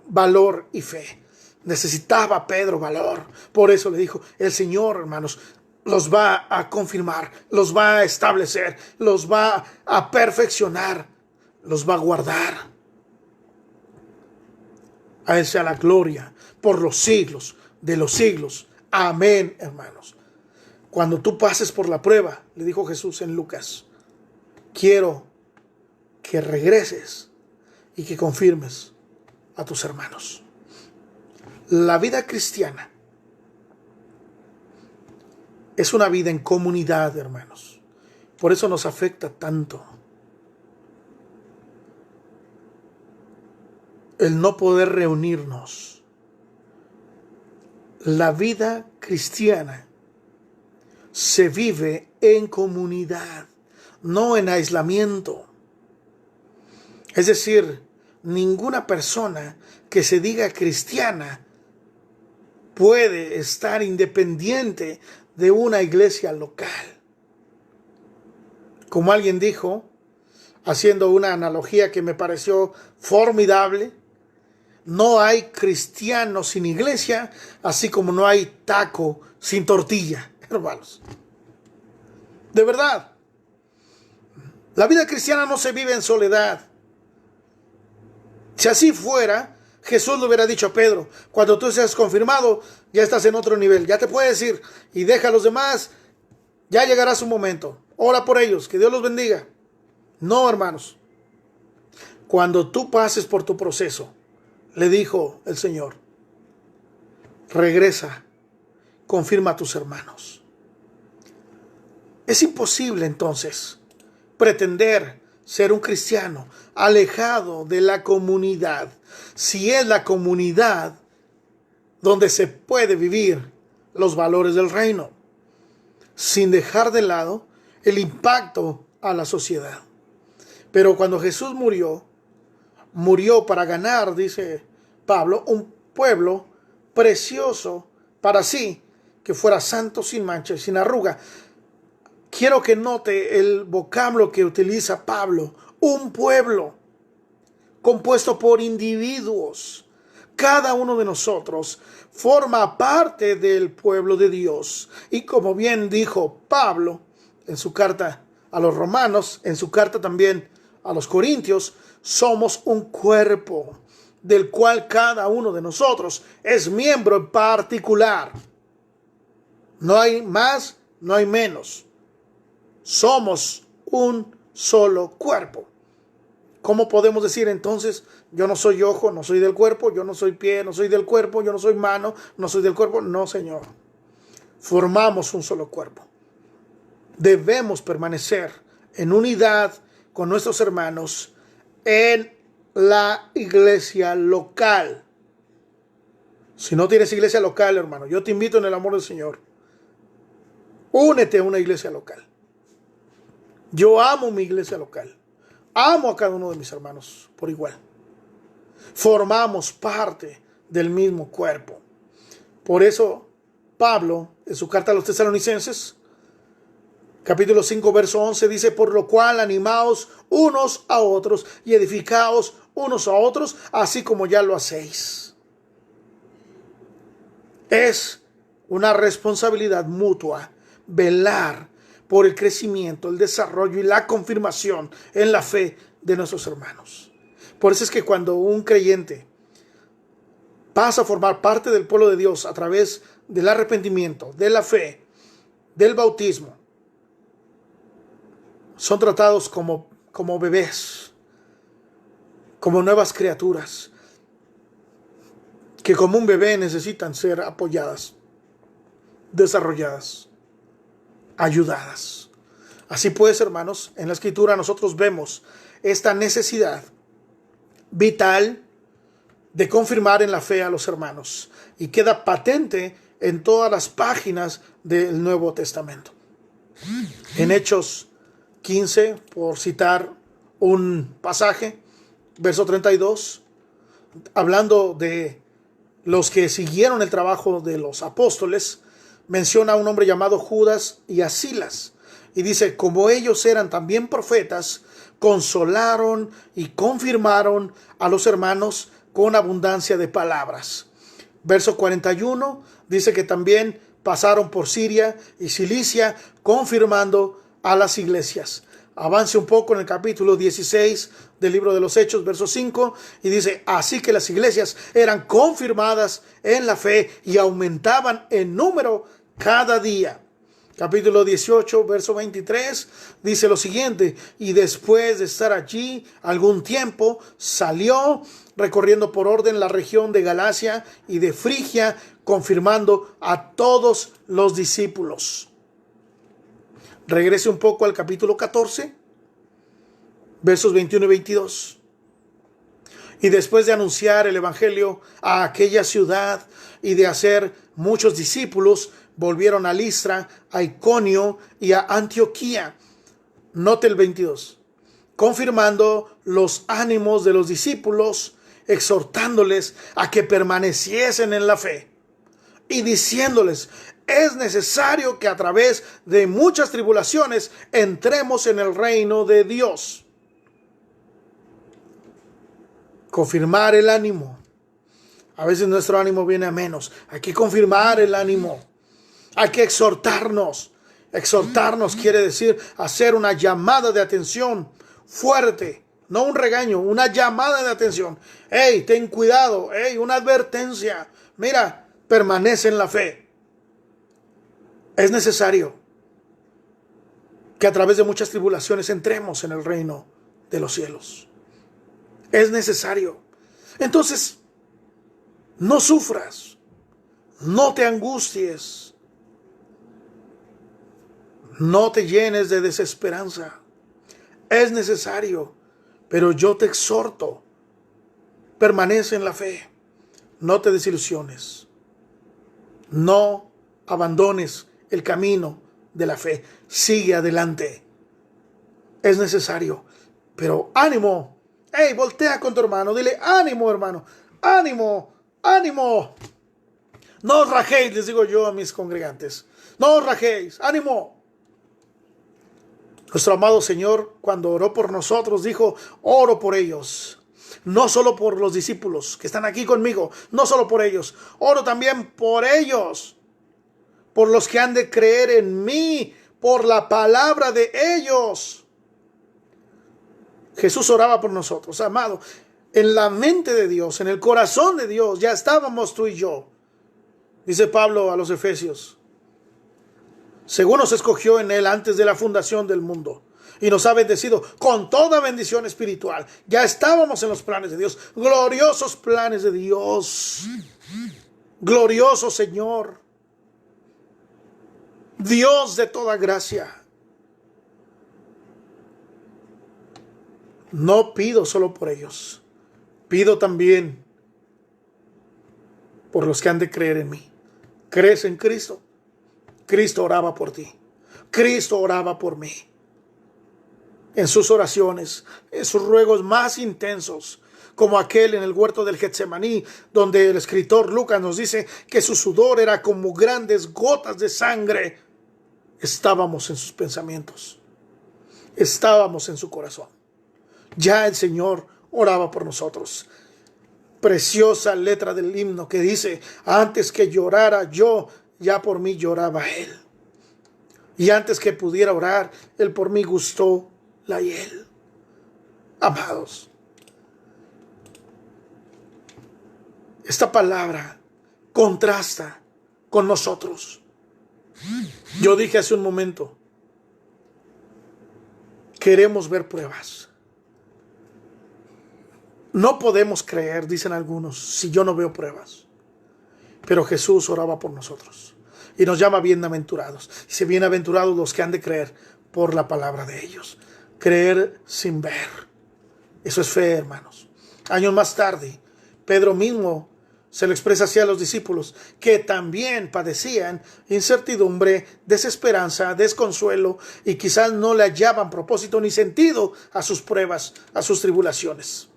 valor y fe. Necesitaba Pedro valor. Por eso le dijo, el Señor, hermanos, los va a confirmar, los va a establecer, los va a perfeccionar, los va a guardar. A Él sea la gloria por los siglos de los siglos. Amén, hermanos. Cuando tú pases por la prueba, le dijo Jesús en Lucas, quiero que regreses y que confirmes a tus hermanos. La vida cristiana es una vida en comunidad, hermanos. Por eso nos afecta tanto el no poder reunirnos. La vida cristiana se vive en comunidad, no en aislamiento. Es decir, ninguna persona que se diga cristiana puede estar independiente de una iglesia local. Como alguien dijo, haciendo una analogía que me pareció formidable, no hay cristiano sin iglesia, así como no hay taco sin tortilla, hermanos. De verdad, la vida cristiana no se vive en soledad. Si así fuera, Jesús le hubiera dicho a Pedro, cuando tú seas confirmado, ya estás en otro nivel, ya te puedes ir y deja a los demás, ya llegará su momento. Ora por ellos, que Dios los bendiga. No, hermanos. Cuando tú pases por tu proceso, le dijo el Señor, regresa, confirma a tus hermanos. Es imposible entonces pretender ser un cristiano alejado de la comunidad, si es la comunidad donde se puede vivir los valores del reino, sin dejar de lado el impacto a la sociedad. Pero cuando Jesús murió para ganar, dice Pablo, un pueblo precioso para sí, que fuera santo, sin mancha y sin arruga. Quiero que note el vocablo que utiliza Pablo. Un pueblo compuesto por individuos. Cada uno de nosotros forma parte del pueblo de Dios. Y como bien dijo Pablo en su carta a los romanos, en su carta también a los corintios, somos un cuerpo del cual cada uno de nosotros es miembro en particular. No hay más, no hay menos. Somos un solo cuerpo. ¿Cómo podemos decir entonces, yo no soy ojo, no soy del cuerpo, yo no soy pie, no soy del cuerpo, yo no soy mano, no soy del cuerpo? No, Señor. Formamos un solo cuerpo. Debemos permanecer en unidad con nuestros hermanos en la iglesia local. Si no tienes iglesia local, hermano, yo te invito en el amor del Señor. Únete a una iglesia local. Yo amo mi iglesia local. Amo a cada uno de mis hermanos por igual. Formamos parte del mismo cuerpo. Por eso, Pablo, en su carta a los Tesalonicenses, capítulo 5, verso 11, dice, por lo cual animaos unos a otros y edificaos unos a otros, así como ya lo hacéis. Es una responsabilidad mutua velar por el crecimiento, el desarrollo y la confirmación en la fe de nuestros hermanos. Por eso es que cuando un creyente pasa a formar parte del pueblo de Dios a través del arrepentimiento, de la fe, del bautismo, son tratados como bebés. como nuevas criaturas, que como un bebé necesitan ser apoyadas, desarrolladas, ayudadas. Así pues, hermanos, en la Escritura nosotros vemos esta necesidad vital de confirmar en la fe a los hermanos, y queda patente en todas las páginas del Nuevo Testamento. En Hechos 15, por citar un pasaje, verso 32, hablando de los que siguieron el trabajo de los apóstoles, menciona a un hombre llamado Judas y a Silas, y dice: como ellos eran también profetas, consolaron y confirmaron a los hermanos con abundancia de palabras. Verso 41 dice que también pasaron por Siria y Cilicia, confirmando a las iglesias. Avance un poco en el capítulo 16 del libro de los Hechos, verso 5, y dice: así que las iglesias eran confirmadas en la fe y aumentaban en número cada día. Capítulo 18, verso 23, dice lo siguiente: y después de estar allí algún tiempo, salió recorriendo por orden la región de Galacia y de Frigia, confirmando a todos los discípulos. Regrese un poco al capítulo 14, versos 21 y 22. Y después de anunciar el evangelio a aquella ciudad y de hacer muchos discípulos, volvieron a Listra, a Iconio y a Antioquía. Note el 22. Confirmando los ánimos de los discípulos, exhortándoles a que permaneciesen en la fe y diciéndoles: es necesario que a través de muchas tribulaciones entremos en el reino de Dios. Confirmar el ánimo. A veces nuestro ánimo viene a menos. Hay que confirmar el ánimo. Hay que exhortarnos. Exhortarnos quiere decir hacer una llamada de atención fuerte. No un regaño, una llamada de atención. Hey, ten cuidado. Hey, una advertencia. Mira, permanece en la fe. Es necesario que a través de muchas tribulaciones entremos en el reino de los cielos. Es necesario. Entonces, no sufras, no te angusties, no te llenes de desesperanza. Es necesario, pero yo te exhorto: permanece en la fe, no te desilusiones, no abandones el camino de la fe, sigue adelante. Es necesario, pero ánimo. Hey, voltea con tu hermano, dile: ánimo, hermano, ánimo, ánimo. No os rajéis, les digo yo a mis congregantes, no os rajéis, ánimo. Nuestro amado Señor, cuando oró por nosotros, dijo: oro por ellos. No solo por los discípulos que están aquí conmigo, no solo por ellos, oro también por ellos, por los que han de creer en mí, por la palabra de ellos. Jesús oraba por nosotros, amado. En la mente de Dios, en el corazón de Dios, ya estábamos tú y yo. Dice Pablo a los Efesios: según nos escogió en Él antes de la fundación del mundo, y nos ha bendecido con toda bendición espiritual. Ya estábamos en los planes de Dios, gloriosos planes de Dios. Glorioso Señor, Dios de toda gracia. No pido solo por ellos, pido también por los que han de creer en mí. ¿Crees en Cristo? Cristo oraba por ti. Cristo oraba por mí. En sus oraciones, en sus ruegos más intensos, como aquel en el huerto del Getsemaní, donde el escritor Lucas nos dice que su sudor era como grandes gotas de sangre. Estábamos en sus pensamientos. Estábamos en su corazón. Ya el Señor oraba por nosotros. Preciosa letra del himno que dice: antes que llorara yo, ya por mí lloraba Él. Y antes que pudiera orar, Él por mí gustó la hiel. Amados, esta palabra contrasta con nosotros. Yo dije hace un momento: queremos ver pruebas. No podemos creer, dicen algunos, si yo no veo pruebas. Pero Jesús oraba por nosotros y nos llama bienaventurados. Dice, bienaventurados los que han de creer por la palabra de ellos. Creer sin ver. Eso es fe, hermanos. Años más tarde, Pedro mismo se lo expresa así a los discípulos, que también padecían incertidumbre, desesperanza, desconsuelo, y quizás no le hallaban propósito ni sentido a sus pruebas, a sus tribulaciones.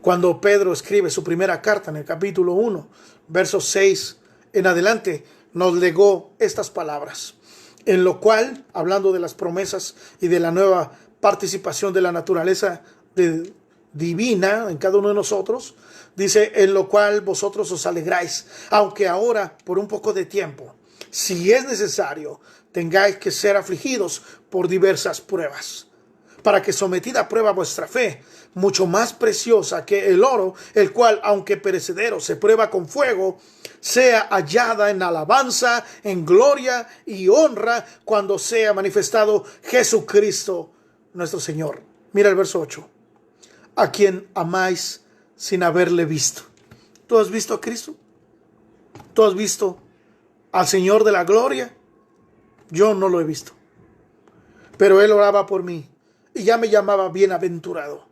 Cuando Pedro escribe su primera carta en el capítulo 1, versos 6 en adelante, nos legó estas palabras, en lo cual, hablando de las promesas y de la nueva participación de la naturaleza divina en cada uno de nosotros, dice, en lo cual vosotros os alegráis, aunque ahora por un poco de tiempo, si es necesario, tengáis que ser afligidos por diversas pruebas, para que sometida a prueba vuestra fe, mucho más preciosa que el oro, el cual, aunque perecedero, se prueba con fuego, sea hallada en alabanza, en gloria y honra, cuando sea manifestado Jesucristo nuestro Señor. Mira el verso 8. A quien amáis sin haberle visto. ¿Tú has visto a Cristo? ¿Tú has visto al Señor de la gloria? Yo no lo he visto. Pero Él oraba por mí y ya me llamaba bienaventurado,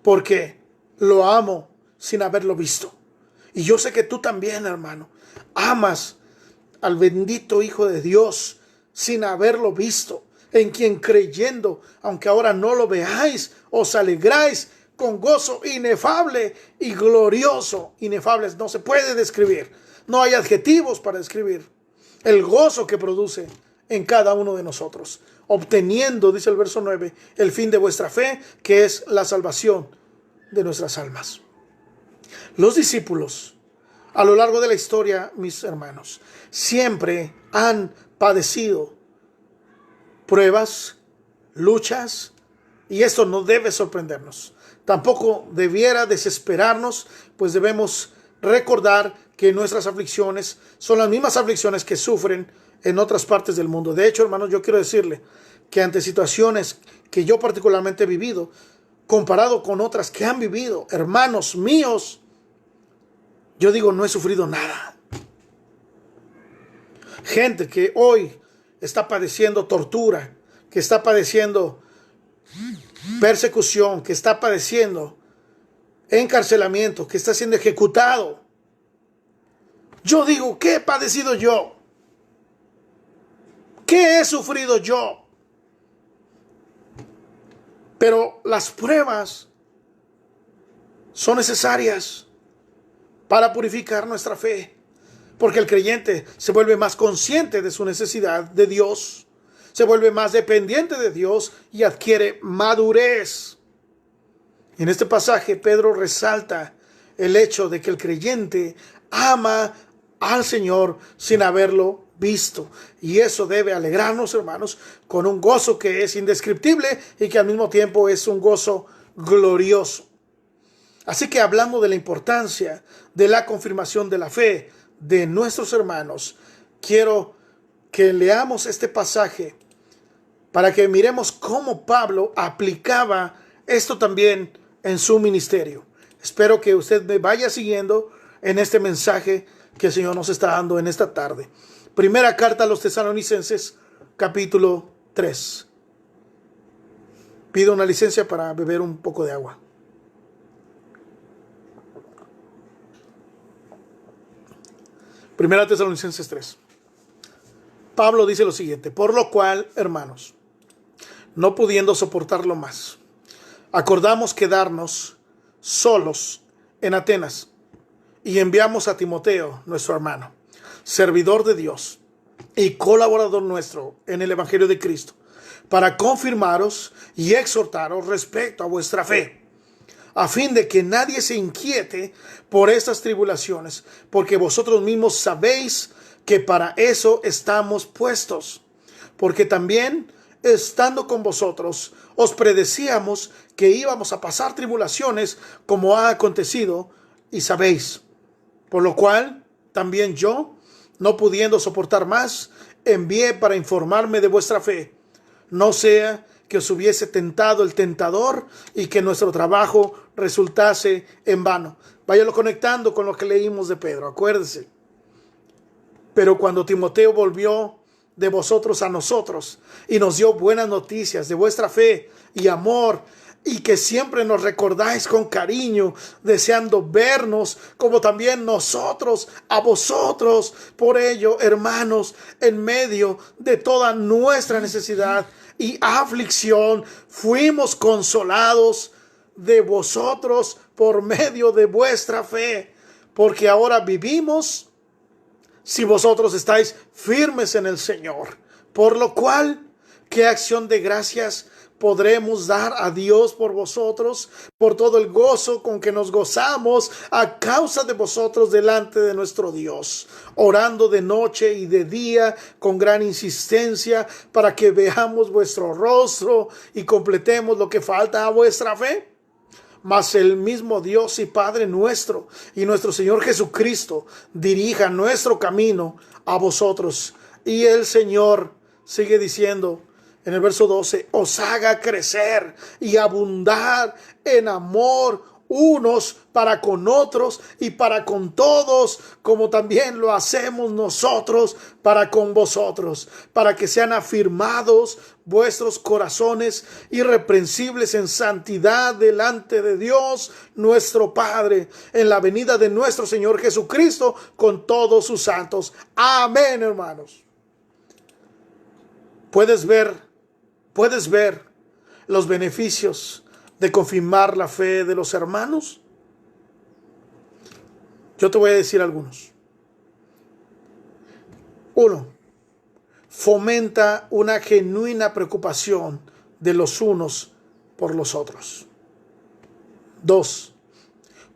porque lo amo sin haberlo visto. Y yo sé que tú también, hermano, amas al bendito Hijo de Dios sin haberlo visto, en quien creyendo, aunque ahora no lo veáis, os alegráis con gozo inefable y glorioso. Inefables no se puede describir. No hay adjetivos para describir el gozo que produce en cada uno de nosotros, obteniendo, dice el verso 9, el fin de vuestra fe, que es la salvación de nuestras almas. Los discípulos, a lo largo de la historia, mis hermanos, siempre han padecido pruebas, luchas, y esto no debe sorprendernos. Tampoco debiera desesperarnos, pues debemos recordar que nuestras aflicciones son las mismas aflicciones que sufren en otras partes del mundo. De hecho, hermanos, yo quiero decirle que ante situaciones que yo particularmente he vivido, comparado con otras que han vivido hermanos míos, yo digo, no he sufrido nada. Gente que hoy está padeciendo tortura, que está padeciendo persecución, que está padeciendo encarcelamiento, que está siendo ejecutado. Yo digo, ¿qué he padecido yo? ¿Qué he sufrido yo? Pero las pruebas son necesarias para purificar nuestra fe, porque el creyente se vuelve más consciente de su necesidad de Dios, se vuelve más dependiente de Dios y adquiere madurez. En este pasaje, Pedro resalta el hecho de que el creyente ama al Señor sin haberlo visto. Y eso debe alegrarnos, hermanos, con un gozo que es indescriptible y que al mismo tiempo es un gozo glorioso. Así que, hablando de la importancia de la confirmación de la fe de nuestros hermanos, quiero que leamos este pasaje para que miremos cómo Pablo aplicaba esto también en su ministerio. Espero que usted me vaya siguiendo en este mensaje que el Señor nos está dando en esta tarde. Primera carta a los Tesalonicenses, capítulo 3. Pido una licencia para beber un poco de agua. Primera Tesalonicenses 3. Pablo dice lo siguiente: por lo cual, hermanos, no pudiendo soportarlo más, acordamos quedarnos solos en Atenas y enviamos a Timoteo, nuestro hermano, servidor de Dios y colaborador nuestro en el Evangelio de Cristo, para confirmaros y exhortaros respecto a vuestra fe, a fin de que nadie se inquiete por estas tribulaciones, porque vosotros mismos sabéis que para eso estamos puestos, porque también, estando con vosotros, os predecíamos que íbamos a pasar tribulaciones como ha acontecido, y sabéis. Por lo cual, también yo, no pudiendo soportar más, envié para informarme de vuestra fe, no sea que os hubiese tentado el tentador y que nuestro trabajo resultase en vano. Váyalo conectando con lo que leímos de Pedro, acuérdese. Pero cuando Timoteo volvió de vosotros a nosotros y nos dio buenas noticias de vuestra fe y amor, y que siempre nos recordáis con cariño, deseando vernos como también nosotros a vosotros. Por ello, hermanos, en medio de toda nuestra necesidad y aflicción, fuimos consolados de vosotros por medio de vuestra fe, porque ahora vivimos si vosotros estáis firmes en el Señor. Por lo cual, ¿qué acción de gracias podremos dar a Dios por vosotros, por todo el gozo con que nos gozamos a causa de vosotros delante de nuestro Dios, orando de noche y de día con gran insistencia para que veamos vuestro rostro y completemos lo que falta a vuestra fe? Mas el mismo Dios y Padre nuestro y nuestro Señor Jesucristo dirija nuestro camino a vosotros. Y el Señor sigue diciendo en el verso 12, os haga crecer y abundar en amor unos para con otros y para con todos, como también lo hacemos nosotros para con vosotros, para que sean afirmados vuestros corazones irreprensibles en santidad delante de Dios nuestro Padre, en la venida de nuestro Señor Jesucristo con todos sus santos. Amén, hermanos. Puedes ver los beneficios de confirmar la fe de los hermanos. Yo te voy a decir algunos. 1. Fomenta una genuina preocupación de los unos por los otros. 2.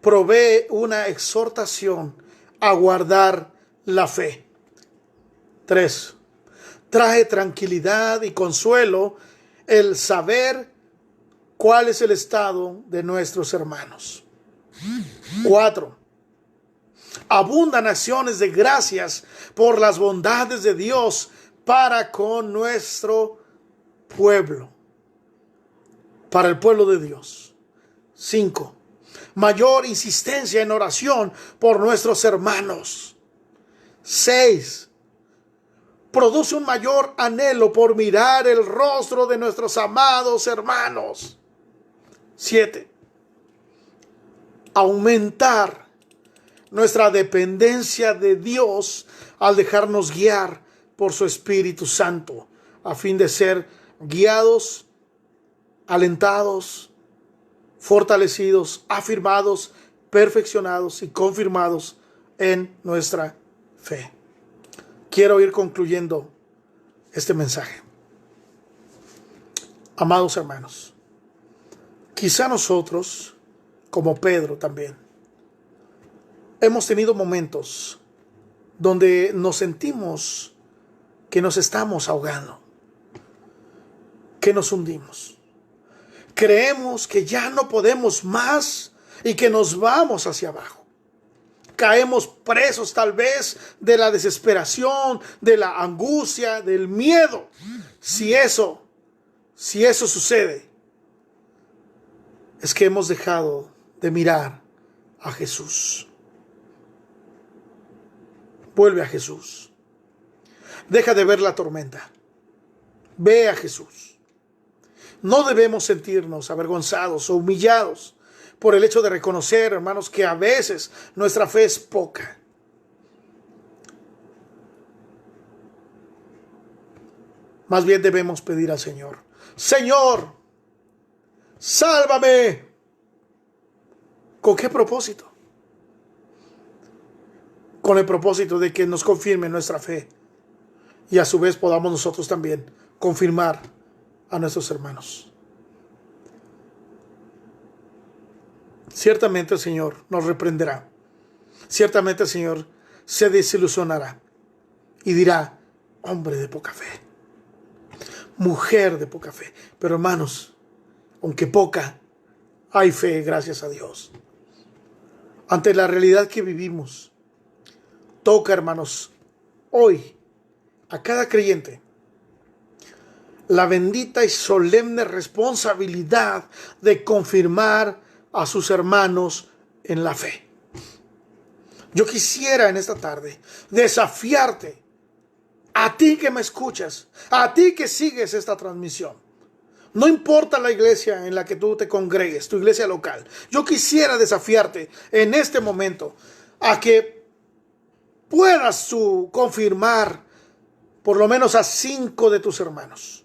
Provee una exhortación a guardar la fe. 3. Trae tranquilidad y consuelo el saber cuál es el estado de nuestros hermanos. 4. Abundan acciones de gracias por las bondades de Dios para con nuestro pueblo, para el pueblo de Dios. 5. Mayor insistencia en oración por nuestros hermanos. 6. Produce un mayor anhelo por mirar el rostro de nuestros amados hermanos. 7. Aumentar nuestra dependencia de Dios al dejarnos guiar por su Espíritu Santo, a fin de ser guiados, alentados, fortalecidos, afirmados, perfeccionados y confirmados en nuestra fe. Quiero ir concluyendo este mensaje. Amados hermanos, quizá nosotros, como Pedro también, hemos tenido momentos donde nos sentimos que nos estamos ahogando, que nos hundimos. Creemos que ya no podemos más y que nos vamos hacia abajo. Caemos presos tal vez de la desesperación, de la angustia, del miedo. Si eso sucede, es que hemos dejado de mirar a Jesús. Vuelve a Jesús. Deja de ver la tormenta. Ve a Jesús. No debemos sentirnos avergonzados o humillados por el hecho de reconocer, hermanos, que a veces nuestra fe es poca. Más bien debemos pedir al Señor: Señor, sálvame. ¿Con qué propósito? Con el propósito de que nos confirme nuestra fe y a su vez podamos nosotros también confirmar a nuestros hermanos. Ciertamente el Señor nos reprenderá. Ciertamente el Señor se desilusionará y dirá: hombre de poca fe, mujer de poca fe. Pero hermanos, aunque poca, hay fe, gracias a Dios. Ante la realidad que vivimos, toca, hermanos, hoy a cada creyente la bendita y solemne responsabilidad de confirmar a sus hermanos en la fe. Yo quisiera en esta tarde desafiarte, a ti que me escuchas, a ti que sigues esta transmisión. No importa la iglesia en la que tú te congregues, tu iglesia local. Yo quisiera desafiarte en este momento a que puedas tú confirmar por lo menos a 5 de tus hermanos.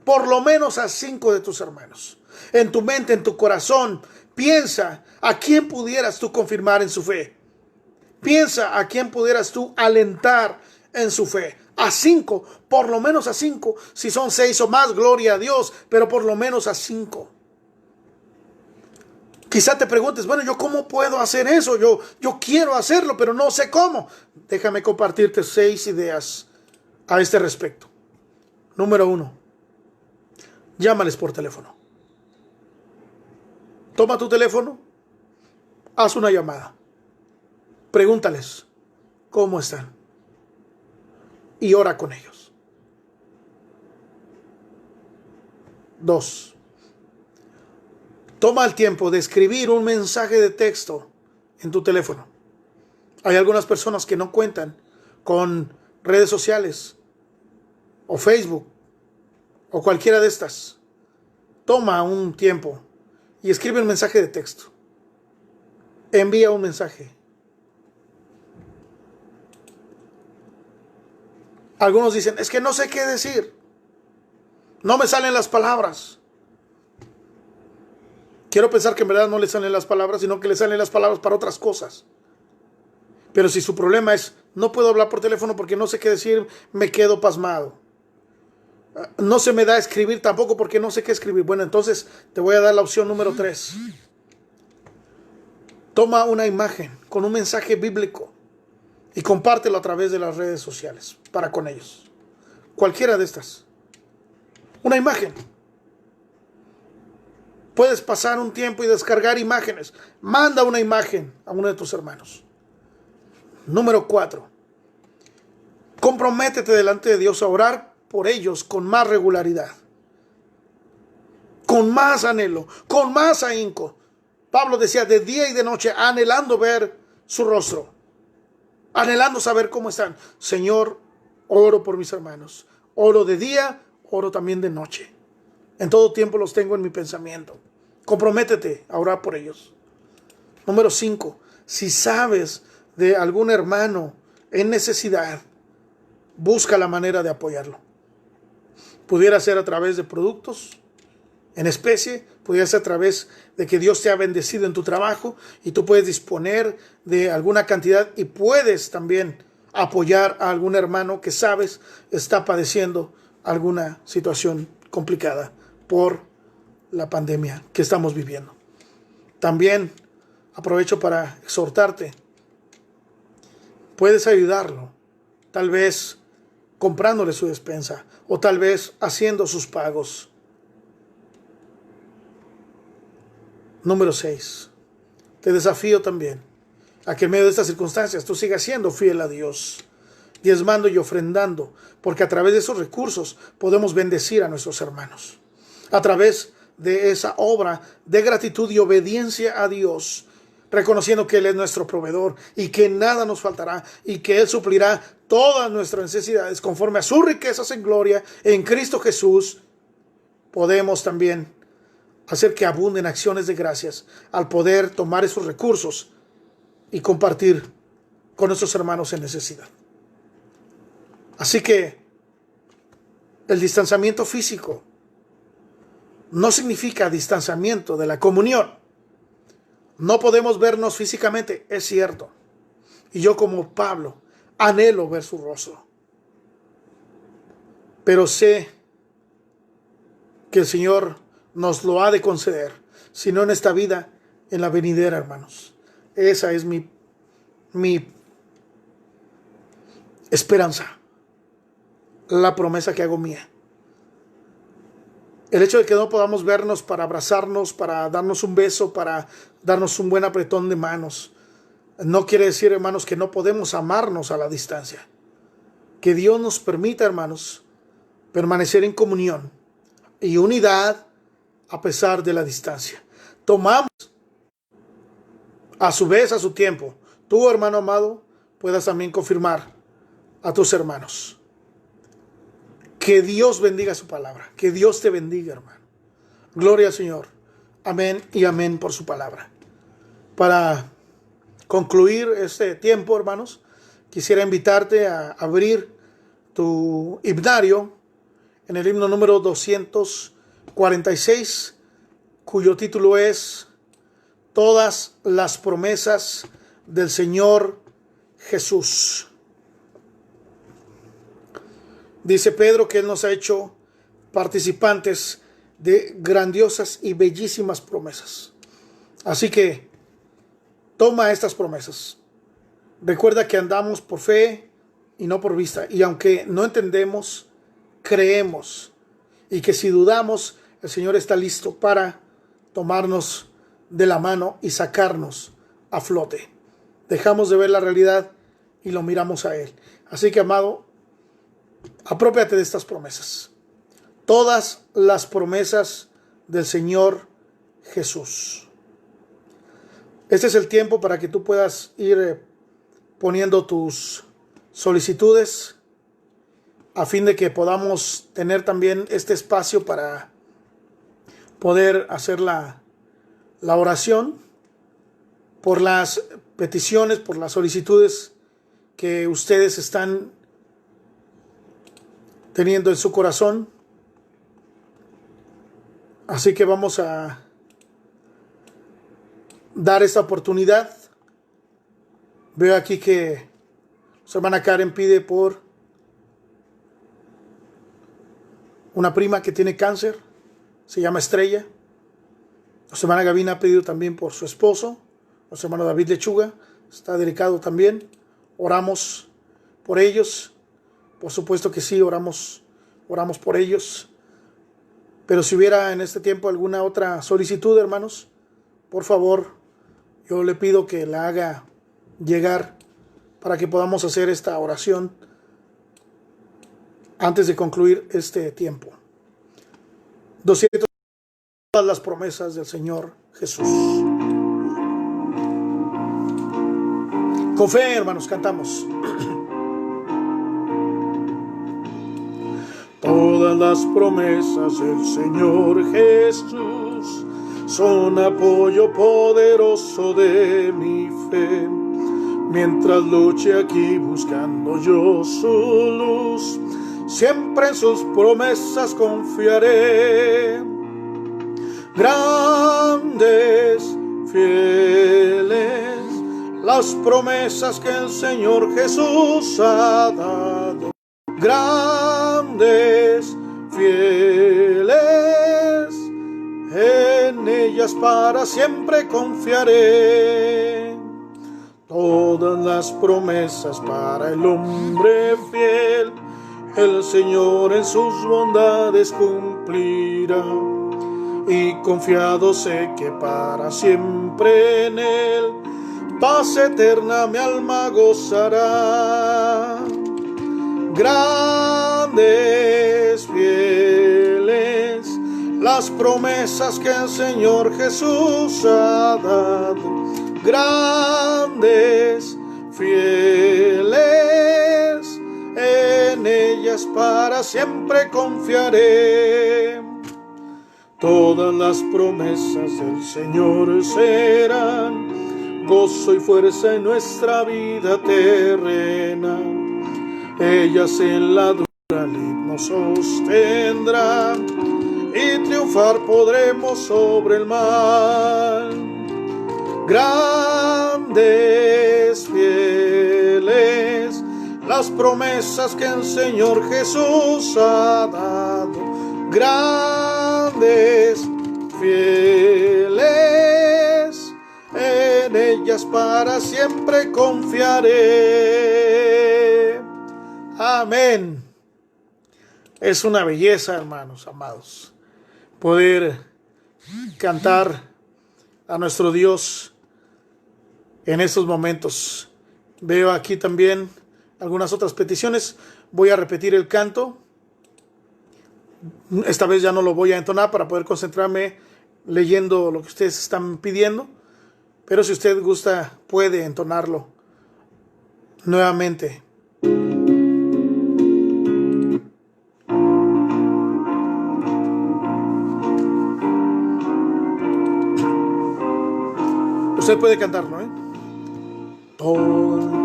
Por lo menos a 5 de tus hermanos. En tu mente, en tu corazón, piensa a quién pudieras tú confirmar en su fe. Piensa a quién pudieras tú alentar en su fe. A 5, por lo menos a 5. Si son 6 o más, gloria a Dios, pero por lo menos a 5. Quizá te preguntes, bueno, ¿yo cómo puedo hacer eso? Yo quiero hacerlo, pero no sé cómo. Déjame compartirte 6 ideas a este respecto. Número 1, llámales por teléfono. Toma tu teléfono, haz una llamada. Pregúntales cómo están y ora con ellos. 2, toma el tiempo de escribir un mensaje de texto en tu teléfono. Hay algunas personas que no cuentan con redes sociales o Facebook o cualquiera de estas. Toma un tiempo y escribe un mensaje de texto. Envía un mensaje. Algunos dicen, es que no sé qué decir. No me salen las palabras. Quiero pensar que en verdad no le salen las palabras, sino que le salen las palabras para otras cosas. Pero si su problema es, no puedo hablar por teléfono porque no sé qué decir, me quedo pasmado. No se me da escribir tampoco porque no sé qué escribir. Bueno, entonces te voy a dar la opción número 3. Toma una imagen con un mensaje bíblico y compártelo a través de las redes sociales para con ellos. Cualquiera de estas. Una imagen. Puedes pasar un tiempo y descargar imágenes. Manda una imagen a uno de tus hermanos. Número 4. Comprométete delante de Dios a orar por ellos con más regularidad. Con más anhelo. Con más ahínco. Pablo decía de día y de noche anhelando ver su rostro. Anhelando saber cómo están. Señor, oro por mis hermanos. Oro de día, oro también de noche. En todo tiempo los tengo en mi pensamiento. Comprométete a orar por ellos. Número 5. Si sabes de algún hermano en necesidad, busca la manera de apoyarlo. Pudiera ser a través de productos en especie, pudiera ser a través de que Dios te ha bendecido en tu trabajo y tú puedes disponer de alguna cantidad y puedes también apoyar a algún hermano que sabes está padeciendo alguna situación complicada por la pandemia que estamos viviendo. También aprovecho para exhortarte. Puedes ayudarlo, tal vez comprándole su despensa o tal vez haciendo sus pagos. Número 6. Te desafío también a que en medio de estas circunstancias tú sigas siendo fiel a Dios, diezmando y ofrendando, porque a través de esos recursos podemos bendecir a nuestros hermanos. A través de esa obra de gratitud y obediencia a Dios, reconociendo que Él es nuestro proveedor y que nada nos faltará y que Él suplirá todas nuestras necesidades conforme a sus riquezas en gloria en Cristo Jesús, podemos también hacer que abunden acciones de gracias al poder tomar esos recursos y compartir con nuestros hermanos en necesidad. Así que el distanciamiento físico no significa distanciamiento de la comunión. No podemos vernos físicamente, es cierto. Y yo como Pablo anhelo ver su rostro. Pero sé que el Señor nos lo ha de conceder, si no en esta vida, en la venidera, hermanos. Esa es mi esperanza, la promesa que hago mía. El hecho de que no podamos vernos para abrazarnos, para darnos un beso, para darnos un buen apretón de manos, no quiere decir, hermanos, que no podemos amarnos a la distancia. Que Dios nos permita, hermanos, permanecer en comunión y unidad a pesar de la distancia. Tomamos a su vez, a su tiempo, tú, hermano amado, puedas también confirmar a tus hermanos. Que Dios bendiga su palabra. Que Dios te bendiga, hermano. Gloria al Señor. Amén y amén por su palabra. Para concluir este tiempo, hermanos, quisiera invitarte a abrir tu himnario en el himno número 246, cuyo título es Todas las promesas del Señor Jesús. Dice Pedro que Él nos ha hecho participantes de grandiosas y bellísimas promesas. Así que toma estas promesas. Recuerda que andamos por fe y no por vista. Y aunque no entendemos, creemos. Y que si dudamos, el Señor está listo para tomarnos de la mano y sacarnos a flote. Dejamos de ver la realidad y lo miramos a Él. Así que, amado, aprópiate de estas promesas. Todas las promesas del Señor Jesús. Este es el tiempo para que tú puedas ir poniendo tus solicitudes a fin de que podamos tener también este espacio para poder hacer la oración por las peticiones, por las solicitudes que ustedes están teniendo en su corazón. Así que vamos a dar esta oportunidad. Veo aquí que su hermana Karen pide por una prima que tiene cáncer, se llama Estrella. Nuestra hermana Gavina ha pedido también por su esposo. Nuestro hermano David Lechuga está delicado también. Oramos por ellos. Por supuesto que sí, oramos por ellos. Pero si hubiera en este tiempo alguna otra solicitud, hermanos, por favor, yo le pido que la haga llegar para que podamos hacer esta oración antes de concluir este tiempo. 200. Todas las promesas del Señor Jesús. Con fe, hermanos, cantamos. Todas las promesas del Señor Jesús son apoyo poderoso de mi fe. Mientras luche aquí buscando yo su luz, siempre en sus promesas confiaré. Grandes, fieles, las promesas que el Señor Jesús ha dado. Grandes, fieles, en ellas para siempre confiaré. Todas las promesas para el hombre fiel, el Señor en sus bondades cumplirá. Y confiado sé que para siempre en Él paz eterna mi alma gozará. Grandes, fieles, las promesas que el Señor Jesús ha dado. Grandes, fieles, en ellas para siempre confiaré. Todas las promesas del Señor serán gozo y fuerza en nuestra vida terrena. Ellas en la dura lid nos sostendrán y triunfar podremos sobre el mal. Grandes, fieles, las promesas que el Señor Jesús ha dado. Grandes, fieles, en ellas para siempre confiaré. Amén. Es una belleza, hermanos amados, poder cantar a nuestro Dios en estos momentos. Veo aquí también algunas otras peticiones. Voy a repetir el canto. Esta vez ya no lo voy a entonar para poder concentrarme leyendo lo que ustedes están pidiendo, pero si usted gusta puede entonarlo nuevamente. Usted puede cantarlo, ¿eh? Todo.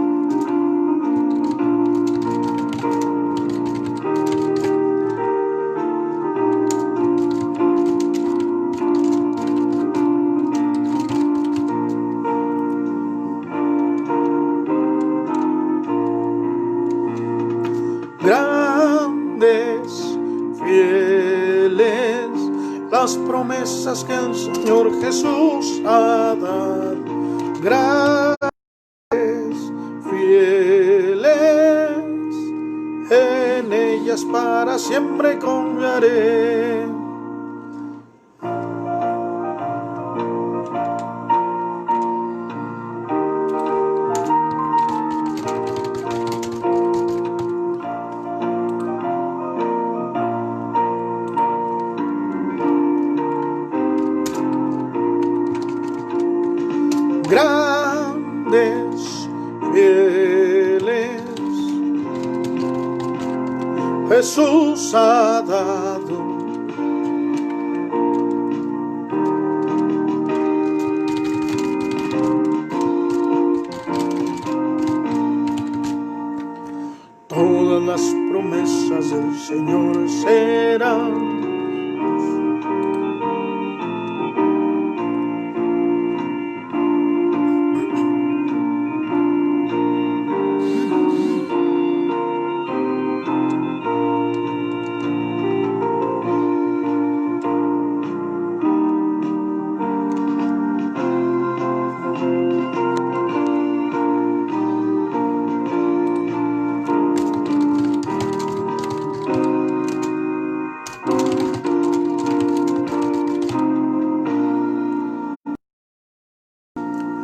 Grandes, fieles, las promesas que el Señor Jesús ha dado. Grandes, fieles, en ellas para siempre confiaré. Grandes, fieles, Jesús ha dado. Todas las promesas del Señor serán.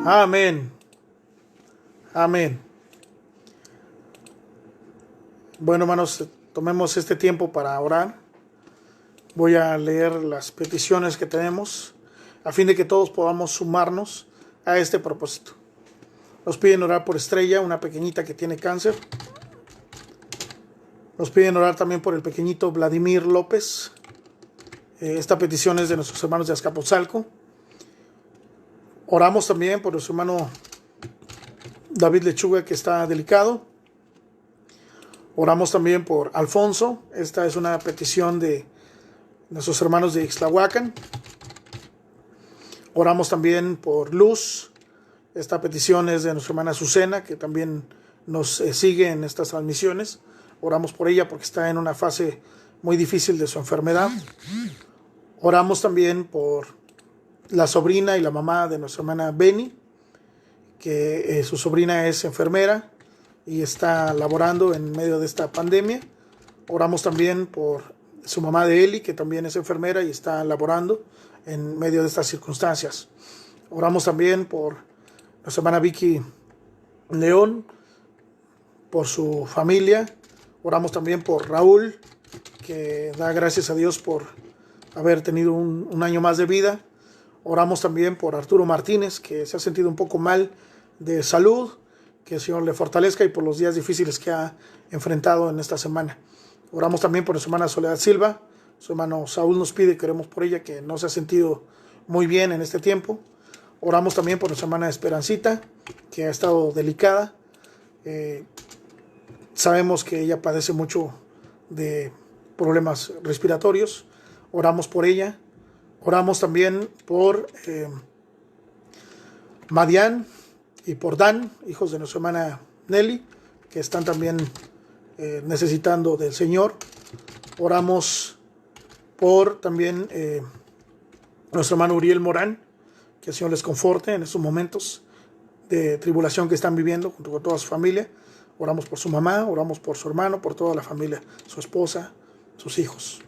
Amén. Amén. Bueno, hermanos, tomemos este tiempo para orar. Voy a leer las peticiones que tenemos a fin de que todos podamos sumarnos a este propósito. Nos piden orar por Estrella, una pequeñita que tiene cáncer. Nos piden orar también por el pequeñito Vladimir López. Esta petición es de nuestros hermanos de Azcapotzalco. Oramos también por nuestro hermano David Lechuga, que está delicado. Oramos también por Alfonso. Esta es una petición de nuestros hermanos de Ixtlahuacán. Oramos también por Luz. Esta petición es de nuestra hermana Azucena, que también nos sigue en estas transmisiones. Oramos por ella porque está en una fase muy difícil de su enfermedad. Oramos también por la sobrina y la mamá de nuestra hermana Beni, que su sobrina es enfermera y está laborando en medio de esta pandemia. Oramos también por su mamá de Eli, que también es enfermera y está laborando en medio de estas circunstancias. Oramos también por nuestra hermana Vicky León, por su familia. Oramos también por Raúl, que da gracias a Dios por haber tenido un año más de vida. Oramos también por Arturo Martínez, que se ha sentido un poco mal de salud, que el Señor le fortalezca, y por los días difíciles que ha enfrentado en esta semana. Oramos también por su hermana Soledad Silva. Su hermano Saúl nos pide que oremos por ella, que no se ha sentido muy bien en este tiempo. Oramos también por nuestra hermana Esperancita, que ha estado delicada. Sabemos que ella padece mucho de problemas respiratorios. Oramos por ella. Oramos también por Madian y por Dan, hijos de nuestra hermana Nelly, que están también necesitando del Señor. Oramos por también nuestro hermano Uriel Morán, que el Señor les conforte en estos momentos de tribulación que están viviendo junto con toda su familia. Oramos por su mamá, oramos por su hermano, por toda la familia, su esposa, sus hijos.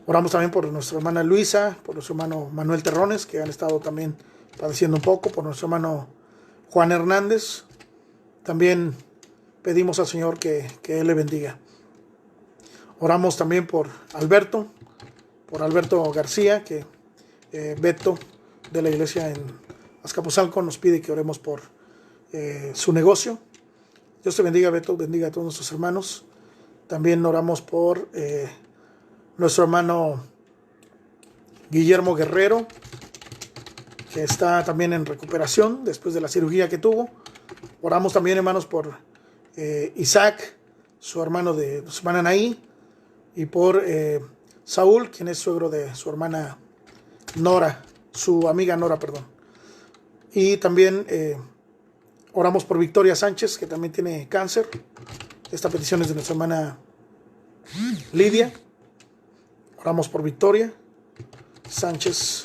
Oramos también por nuestra hermana Luisa, por nuestro hermano Manuel Terrones, que han estado también padeciendo un poco, por nuestro hermano Juan Hernández. También pedimos al Señor que Él le bendiga. Oramos también por Alberto García, que Beto de la iglesia en Azcapotzalco nos pide que oremos por su negocio. Dios te bendiga, Beto, bendiga a todos nuestros hermanos. También oramos por nuestro hermano Guillermo Guerrero, que está también en recuperación después de la cirugía que tuvo. Oramos también, hermanos, por Isaac, su hermano de su hermana Anaí, y por Saúl, quien es suegro de su hermana Nora, su amiga Nora, perdón. Y también oramos por Victoria Sánchez, que también tiene cáncer. Esta petición es de nuestra hermana Lidia. Oramos por Victoria Sánchez.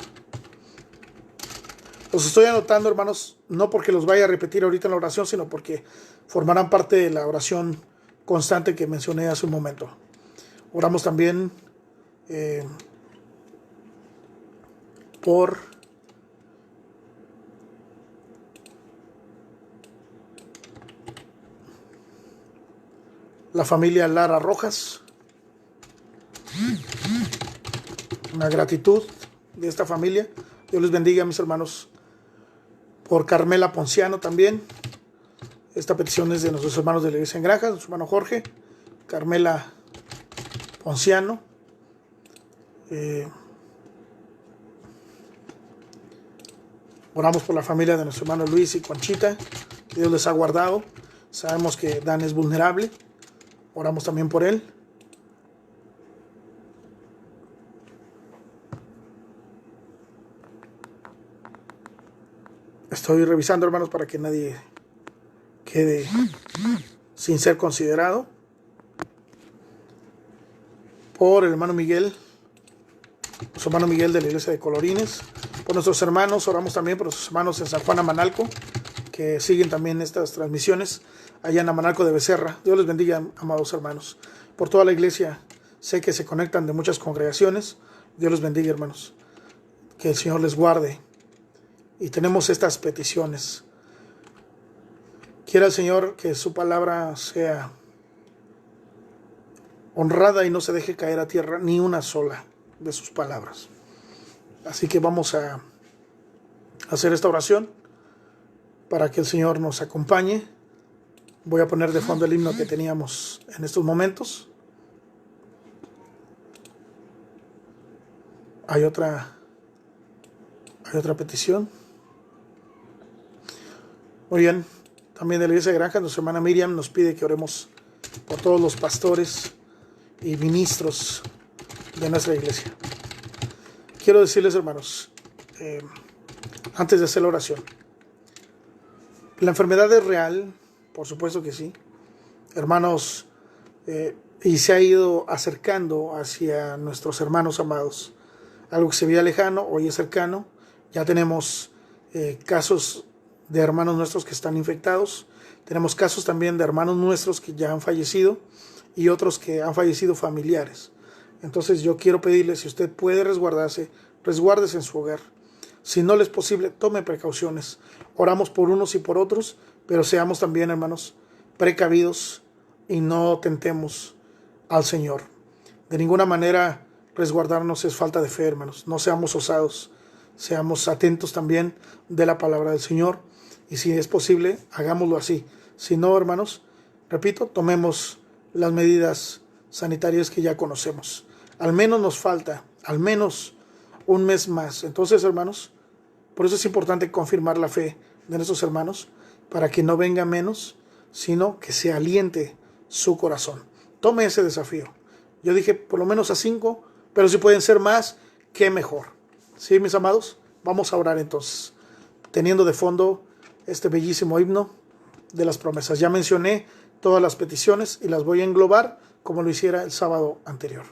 Los estoy anotando, hermanos, no porque los vaya a repetir ahorita en la oración, sino porque formarán parte de la oración constante que mencioné hace un momento. Oramos también por la familia Lara Rojas. Una gratitud de esta familia. Dios les bendiga, mis hermanos. Por Carmela Ponciano también. Esta petición es de nuestros hermanos de la iglesia en Granja, de su hermano Jorge. Carmela Ponciano. Oramos por la familia de nuestro hermano Luis y Conchita. Dios les ha guardado. Sabemos que Dan es vulnerable. Oramos también por él. Estoy revisando, hermanos, para que nadie quede sin ser considerado. Por el hermano Miguel, nuestro hermano Miguel de la iglesia de Colorines. Por nuestros hermanos, oramos también por nuestros hermanos en San Juan Amanalco, que siguen también estas transmisiones allá en Amanalco de Becerra. Dios les bendiga, amados hermanos. Por toda la iglesia, sé que se conectan de muchas congregaciones. Dios les bendiga, hermanos. Que el Señor les guarde. Y tenemos estas peticiones. Quiera el Señor que su palabra sea honrada y no se deje caer a tierra ni una sola de sus palabras. Así que vamos a hacer esta oración para que el Señor nos acompañe. Voy a poner de fondo el himno que teníamos en estos momentos. Hay otra petición. Muy bien, también de la iglesia de Granja, nuestra hermana Miriam nos pide que oremos por todos los pastores y ministros de nuestra iglesia. Quiero decirles, hermanos, antes de hacer la oración, la enfermedad es real, por supuesto que sí, hermanos, y se ha ido acercando hacia nuestros hermanos amados. Algo que se veía lejano, hoy es cercano. Ya tenemos casos de hermanos nuestros que están infectados. Tenemos casos también de hermanos nuestros que ya han fallecido y otros que han fallecido familiares. Entonces yo quiero pedirle, si usted puede resguardarse, resguárdese en su hogar. Si no le es posible, tome precauciones. Oramos por unos y por otros, pero seamos también, hermanos, precavidos y no tentemos al Señor. De ninguna manera resguardarnos es falta de fe, hermanos. No seamos osados. Seamos atentos también de la palabra del Señor. Y si es posible, hagámoslo así. Si no, hermanos, repito, tomemos las medidas sanitarias que ya conocemos. Al menos nos falta, al menos un mes más. Entonces, hermanos, por eso es importante confirmar la fe de nuestros hermanos, para que no venga menos, sino que se aliente su corazón. Tome ese desafío. Yo dije por lo menos a 5, pero si pueden ser más, qué mejor. ¿Sí, mis amados? Vamos a orar entonces, teniendo de fondo este bellísimo himno de las promesas. Ya mencioné todas las peticiones y las voy a englobar como lo hiciera el sábado anterior.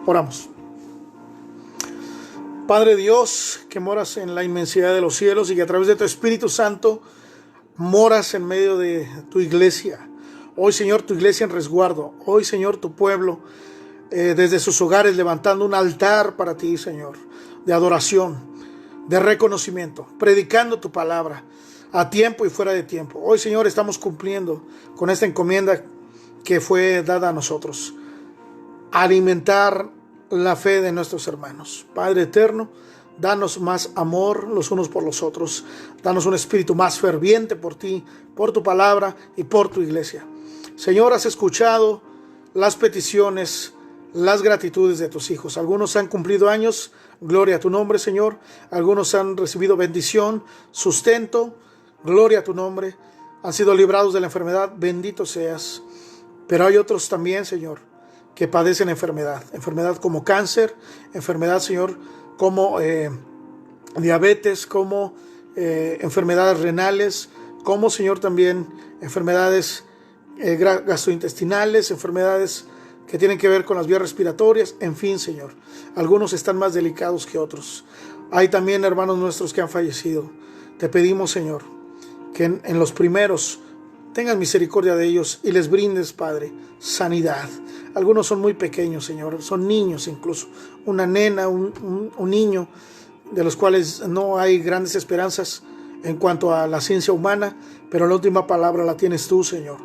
Oramos. Padre Dios, que moras en la inmensidad de los cielos y que a través de tu Espíritu Santo moras en medio de tu iglesia. Hoy, Señor, tu iglesia en resguardo. Hoy, Señor, tu pueblo desde sus hogares levantando un altar para ti, Señor, de adoración, de reconocimiento, predicando tu palabra a tiempo y fuera de tiempo. Hoy, Señor, estamos cumpliendo con esta encomienda que fue dada a nosotros: alimentar la fe de nuestros hermanos. Padre eterno, danos más amor los unos por los otros. Danos un espíritu más ferviente por ti, por tu palabra y por tu iglesia. Señor, has escuchado las peticiones, las gratitudes de tus hijos. Algunos han cumplido años, gloria a tu nombre, Señor. Algunos han recibido bendición, sustento, gloria a tu nombre. Han sido librados de la enfermedad, bendito seas. Pero hay otros también, Señor, que padecen enfermedad como cáncer, enfermedad, Señor, como diabetes, como enfermedades renales, como, Señor, también enfermedades gastrointestinales, enfermedades que tienen que ver con las vías respiratorias, en fin, Señor. Algunos están más delicados que otros. Hay también hermanos nuestros que han fallecido. Te pedimos, Señor, que en los primeros tengas misericordia de ellos y les brindes, Padre, sanidad. Algunos son muy pequeños, Señor, son niños incluso. Una nena, un niño, de los cuales no hay grandes esperanzas en cuanto a la ciencia humana, pero la última palabra la tienes tú, Señor.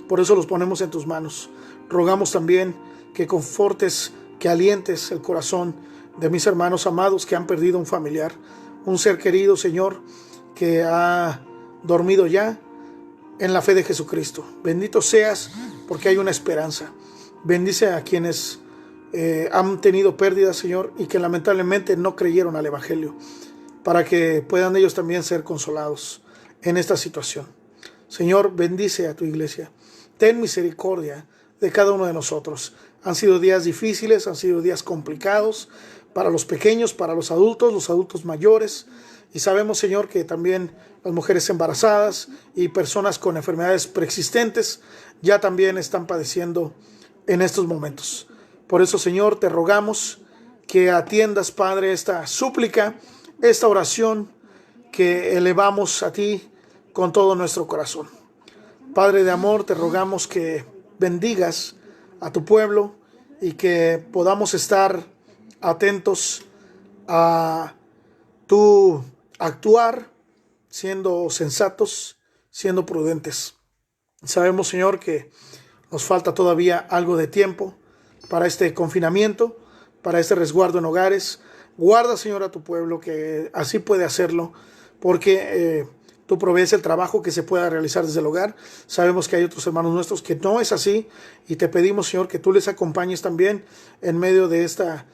Por eso los ponemos en tus manos. Rogamos también que confortes, que alientes el corazón de mis hermanos amados que han perdido un familiar, un ser querido, Señor, que ha dormido ya en la fe de Jesucristo. Bendito seas, porque hay una esperanza. Bendice a quienes han tenido pérdidas, Señor, y que lamentablemente no creyeron al Evangelio, para que puedan ellos también ser consolados en esta situación. Señor, bendice a tu iglesia. Ten misericordia de cada uno de nosotros. Han sido días difíciles, han sido días complicados para los pequeños, para los adultos mayores. Y sabemos, Señor, que también las mujeres embarazadas y personas con enfermedades preexistentes ya también están padeciendo en estos momentos. Por eso, Señor, te rogamos que atiendas, Padre, esta súplica, esta oración que elevamos a ti con todo nuestro corazón. Padre de amor, te rogamos que bendigas a tu pueblo y que podamos estar atentos a tu actuar, siendo sensatos, siendo prudentes. Sabemos, Señor, que nos falta todavía algo de tiempo para este confinamiento, para este resguardo en hogares. Guarda, Señor, a tu pueblo, que así puede hacerlo, porque tú provees el trabajo que se pueda realizar desde el hogar. Sabemos que hay otros hermanos nuestros que no es así, y te pedimos, Señor, que tú les acompañes también en medio de esta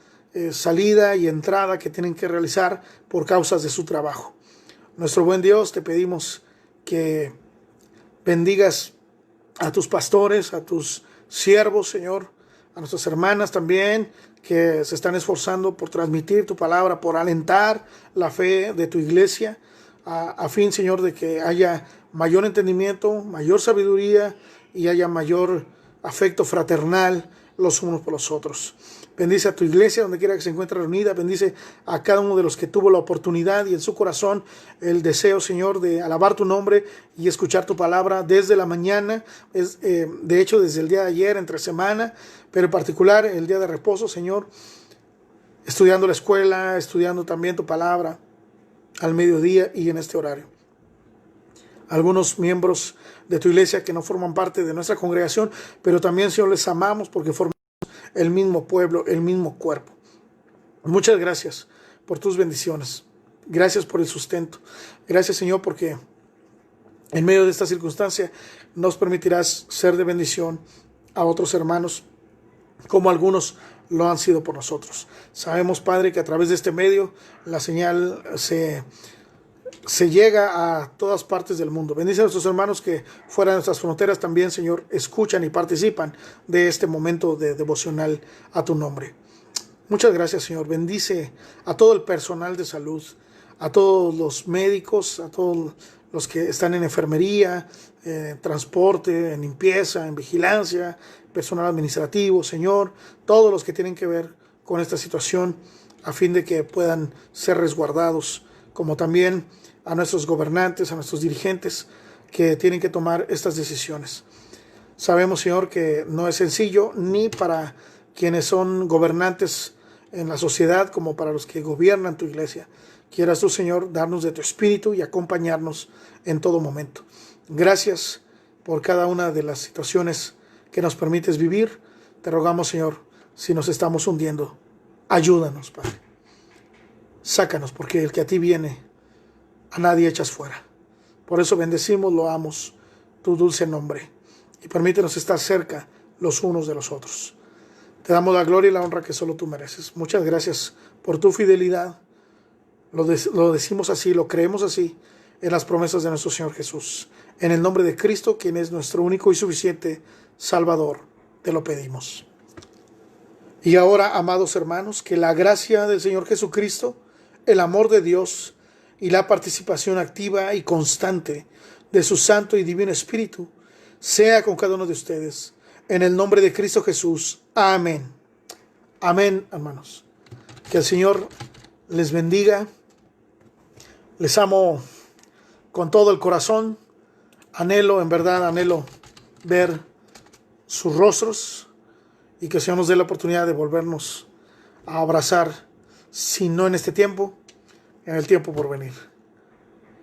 salida y entrada que tienen que realizar por causas de su trabajo. Nuestro buen Dios, te pedimos que bendigas a tus pastores, a tus siervos, Señor, a nuestras hermanas también, que se están esforzando por transmitir tu palabra, por alentar la fe de tu iglesia, a fin, Señor, de que haya mayor entendimiento, mayor sabiduría y haya mayor afecto fraternal los unos por los otros. Bendice a tu iglesia donde quiera que se encuentre reunida. Bendice a cada uno de los que tuvo la oportunidad y en su corazón el deseo, Señor, de alabar tu nombre y escuchar tu palabra desde la mañana. De hecho, desde el día de ayer, entre semana, pero en particular el día de reposo, Señor, estudiando la escuela, estudiando también tu palabra al mediodía y en este horario. Algunos miembros de tu iglesia que no forman parte de nuestra congregación, pero también, Señor, les amamos porque formamos el mismo pueblo, el mismo cuerpo. Muchas gracias por tus bendiciones. Gracias por el sustento. Gracias, Señor, porque en medio de esta circunstancia nos permitirás ser de bendición a otros hermanos, como algunos lo han sido por nosotros. Sabemos, Padre, que a través de este medio la señal se llega a todas partes del mundo. Bendice a nuestros hermanos que fuera de nuestras fronteras también, Señor, escuchan y participan de este momento de devocional a tu nombre. Muchas gracias, Señor. Bendice a todo el personal de salud, a todos los médicos, a todos los que están en enfermería, transporte, en limpieza, en vigilancia, personal administrativo, Señor, todos los que tienen que ver con esta situación, a fin de que puedan ser resguardados, como también a nuestros gobernantes, a nuestros dirigentes que tienen que tomar estas decisiones. Sabemos, Señor, que no es sencillo ni para quienes son gobernantes en la sociedad como para los que gobiernan tu iglesia. Quieras tú, Señor, darnos de tu espíritu y acompañarnos en todo momento. Gracias por cada una de las situaciones que nos permites vivir. Te rogamos, Señor, si nos estamos hundiendo, ayúdanos, Padre. Sácanos, porque el que a ti viene, a nadie echas fuera. Por eso bendecimos, loamos tu dulce nombre y permítenos estar cerca los unos de los otros. Te damos la gloria y la honra que solo tú mereces. Muchas gracias por tu fidelidad. Lo decimos así, lo creemos así en las promesas de nuestro Señor Jesús. En el nombre de Cristo, quien es nuestro único y suficiente Salvador, te lo pedimos. Y ahora, amados hermanos, que la gracia del Señor Jesucristo, el amor de Dios y la participación activa y constante de su Santo y Divino Espíritu sea con cada uno de ustedes. En el nombre de Cristo Jesús. Amén. Amén, hermanos. Que el Señor les bendiga. Les amo con todo el corazón. Anhelo, en verdad, anhelo ver sus rostros y que el Señor nos dé la oportunidad de volvernos a abrazar, si no en este tiempo, en el tiempo por venir.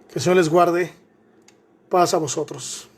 Que el Señor les guarde. Paz a vosotros.